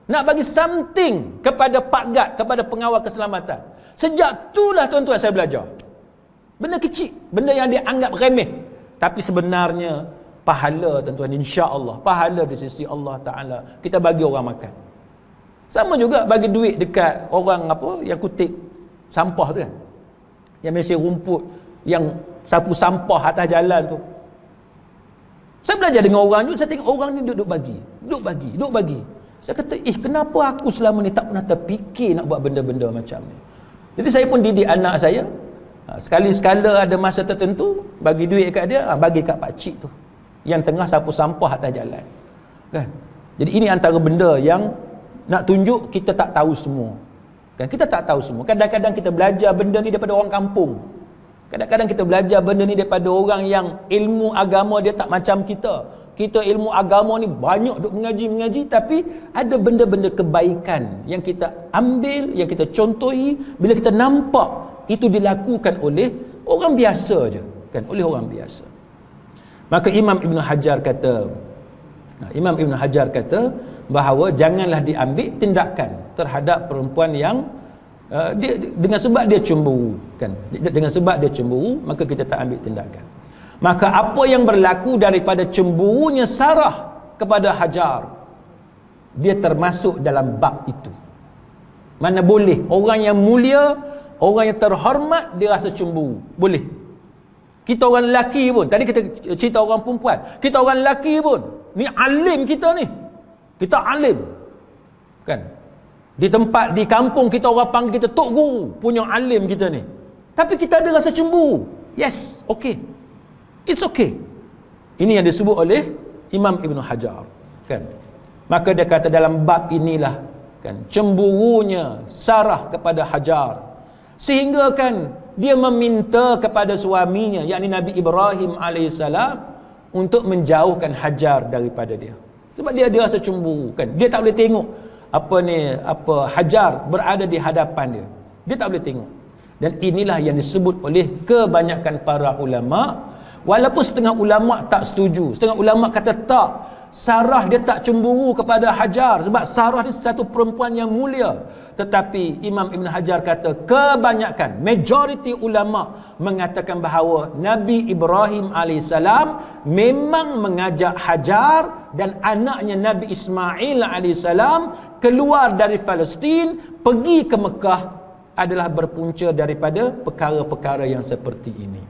nak bagi something kepada Pak Gad, kepada pengawal keselamatan. Sejak itulah tuan-tuan saya belajar. Benda kecil, benda yang dia anggap remeh, tapi sebenarnya pahala tuan-tuan, insya-Allah pahala di sisi Allah Taala. Kita bagi orang makan. Sama juga bagi duit dekat orang apa yang kutip sampah tu kan. Yang mesin rumput, yang sapu sampah atas jalan tu. Saya belajar dengan orang juga, saya tengok orang ni duduk bagi. Saya kata, kenapa aku selama ni tak pernah terfikir nak buat benda-benda macam ni. Jadi saya pun didik anak saya, sekali-sekala ada masa tertentu, bagi duit kat dia, bagi kat pakcik tu, yang tengah sapu sampah atas jalan. Kan? Jadi ini antara benda yang nak tunjuk kita tak tahu semua. Kan kita tak tahu semua. Kadang-kadang kita belajar benda ni daripada orang kampung. Kadang-kadang kita belajar benda ni daripada orang yang ilmu agama dia tak macam kita. Kita ilmu agama ni banyak duk mengaji, tapi ada benda-benda kebaikan yang kita ambil, yang kita contohi, bila kita nampak itu dilakukan oleh orang biasa je, kan, oleh orang biasa. Maka Imam Ibn Hajar kata bahawa janganlah diambil tindakan terhadap perempuan yang dia, dengan sebab dia cemburu, kan, dengan sebab dia cemburu, maka kita tak ambil tindakan. Maka apa yang berlaku daripada cemburunya Sarah kepada Hajar, dia termasuk dalam bab itu. Mana boleh orang yang mulia, orang yang terhormat, dia rasa cemburu, boleh. Kita orang lelaki pun, tadi kita cerita orang perempuan, kita orang lelaki pun, ni alim kita ni, kita alim, kan, di tempat, di kampung kita orang panggil kita Tok Guru, punya alim kita ni, tapi kita ada rasa cemburu. Yes, okay, it's okay. Ini yang disebut oleh Imam Ibn Hajar, kan. Maka dia kata dalam bab inilah, kan, cemburunya Sarah kepada Hajar, sehingga kan dia meminta kepada suaminya, yakni Nabi Ibrahim AS, untuk menjauhkan Hajar daripada dia. Sebab dia rasa cemburu, kan. Dia tak boleh tengok Hajar berada di hadapan dia. Dia tak boleh tengok. Dan inilah yang disebut oleh kebanyakan para ulama. Walaupun setengah ulama tak setuju, setengah ulama kata tak, Sarah dia tak cemburu kepada Hajar sebab Sarah ni satu perempuan yang mulia. Tetapi Imam Ibn Hajar kata kebanyakan, majoriti ulama mengatakan bahawa Nabi Ibrahim AS memang mengajak Hajar dan anaknya Nabi Ismail AS keluar dari Palestin pergi ke Mekah adalah berpunca daripada perkara-perkara yang seperti ini.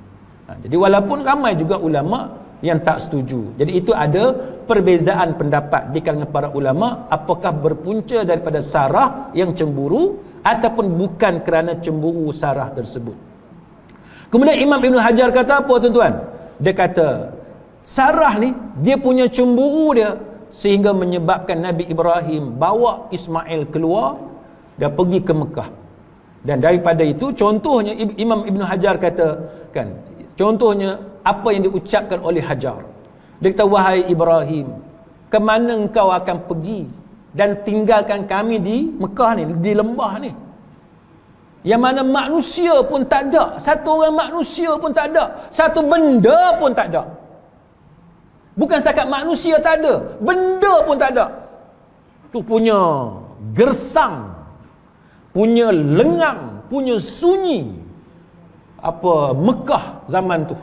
Jadi walaupun ramai juga ulama yang tak setuju. Jadi itu ada perbezaan pendapat di kalangan para ulama, apakah berpunca daripada Sarah yang cemburu ataupun bukan kerana cemburu Sarah tersebut. Kemudian Imam Ibn Hajar kata apa, tuan-tuan? Dia kata Sarah ni dia punya cemburu dia sehingga menyebabkan Nabi Ibrahim bawa Ismail keluar dan pergi ke Mekah. Dan daripada itu contohnya Imam Ibn Hajar kata, kan, contohnya apa yang diucapkan oleh Hajar. Dia kata, wahai Ibrahim, ke mana engkau akan pergi dan tinggalkan kami di Mekah ni, di lembah ni, yang mana manusia pun tak ada, satu orang manusia pun tak ada, satu benda pun tak ada. Bukan setakat manusia tak ada, benda pun tak ada. Tu punya gersang, punya lengang, punya sunyi apa Mekah zaman tu.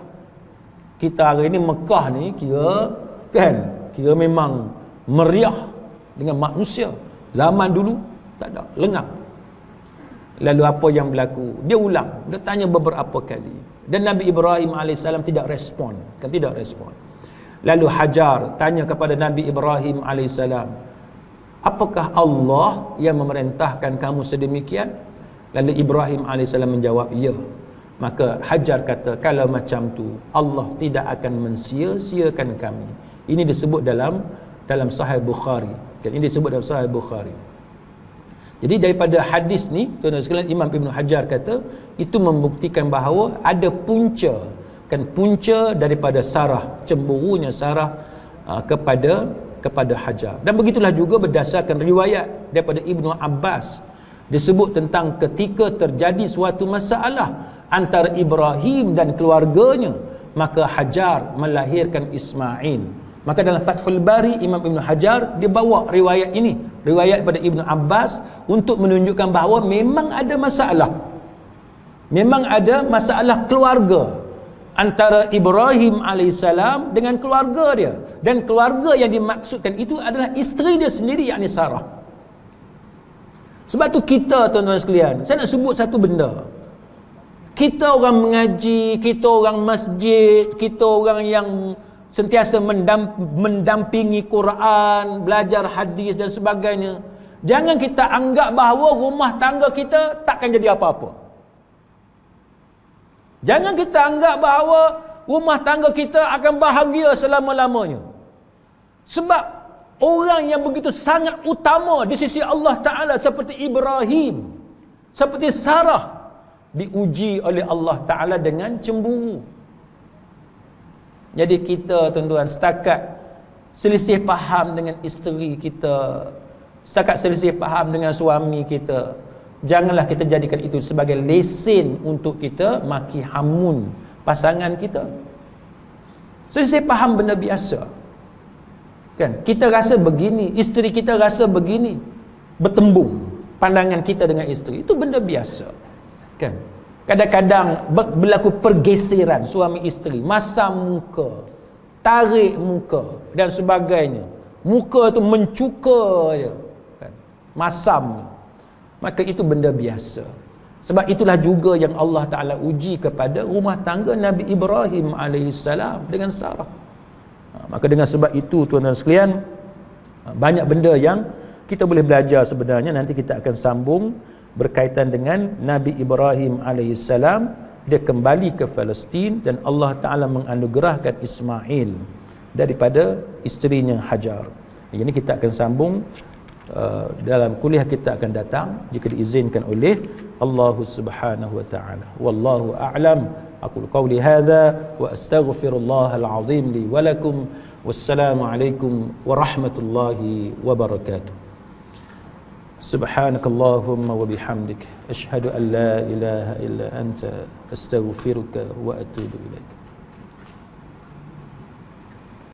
Kita hari ni Mekah ni kira, kan, kira memang meriah dengan manusia. Zaman dulu tak ada, lengang. Lalu apa yang berlaku? Dia ulang, dia tanya beberapa kali, dan Nabi Ibrahim AS tidak respon, kan, tidak respon. Lalu Hajar tanya kepada Nabi Ibrahim AS, apakah Allah yang memerintahkan kamu sedemikian? Lalu Ibrahim AS menjawab, ya. Maka Hajar kata, kalau macam tu Allah tidak akan mensia-siakan kami. Ini disebut dalam Sahih Bukhari, kan, ini disebut dalam Sahih Bukhari. Jadi daripada hadis ni, tuan-tuan sekalian, Imam Ibn Hajar kata itu membuktikan bahawa ada punca, kan, punca daripada Sarah, cemburunya Sarah kepada Hajar. Dan begitulah juga berdasarkan riwayat daripada Ibnu Abbas, disebut tentang ketika terjadi suatu masalah antara Ibrahim dan keluarganya, maka Hajar melahirkan Ismail. Maka dalam Fathul Bari, Imam Ibn Hajar dia bawa riwayat ini, riwayat daripada Ibnu Abbas, untuk menunjukkan bahawa memang ada masalah, memang ada masalah keluarga antara Ibrahim AS dengan keluarga dia, dan keluarga yang dimaksudkan itu adalah isteri dia sendiri, yakni Sarah. Sebab tu kita, tuan-tuan sekalian, saya nak sebut satu benda. Kita orang mengaji, kita orang masjid, kita orang yang sentiasa mendampingi Quran, belajar hadis dan sebagainya. Jangan kita anggap bahawa rumah tangga kita takkan jadi apa-apa. Jangan kita anggap bahawa rumah tangga kita akan bahagia selama-lamanya. Sebab orang yang begitu sangat utama di sisi Allah Ta'ala seperti Ibrahim, seperti Sarah, diuji oleh Allah Ta'ala dengan cemburu. Jadi kita tuan-tuan, setakat selisih faham dengan isteri kita, setakat selisih faham dengan suami kita, janganlah kita jadikan itu sebagai lesen untuk kita maki hamun pasangan kita. Selisih faham benda biasa. Kan? Kita rasa begini, isteri kita rasa begini, bertembung pandangan kita dengan isteri, itu benda biasa. Kan? Kadang-kadang berlaku pergeseran suami isteri, masam muka, tarik muka dan sebagainya. Muka tu mencuka je, kan? Masam. Maka itu benda biasa. Sebab itulah juga yang Allah Ta'ala uji kepada rumah tangga Nabi Ibrahim AS dengan Sarah. Maka dengan sebab itu tuan-tuan sekalian, banyak benda yang kita boleh belajar sebenarnya. Nanti kita akan sambung berkaitan dengan Nabi Ibrahim AS. Dia kembali ke Palestin dan Allah Ta'ala menganugerahkan Ismail daripada isterinya Hajar. Ini kita akan sambung dalam kuliah kita akan datang jika diizinkan oleh Allah Subhanahu wa Ta'ala. Wallahu a'lam. Aqulu qawli hadza wa astaghfirullahal azim li wa lakum. Wassalamu alaikum warahmatullahi wabarakatuh. Subhanakallahumma wa bihamdik asyhadu an la ilaha illa anta astaghfiruka wa atubu ilaik.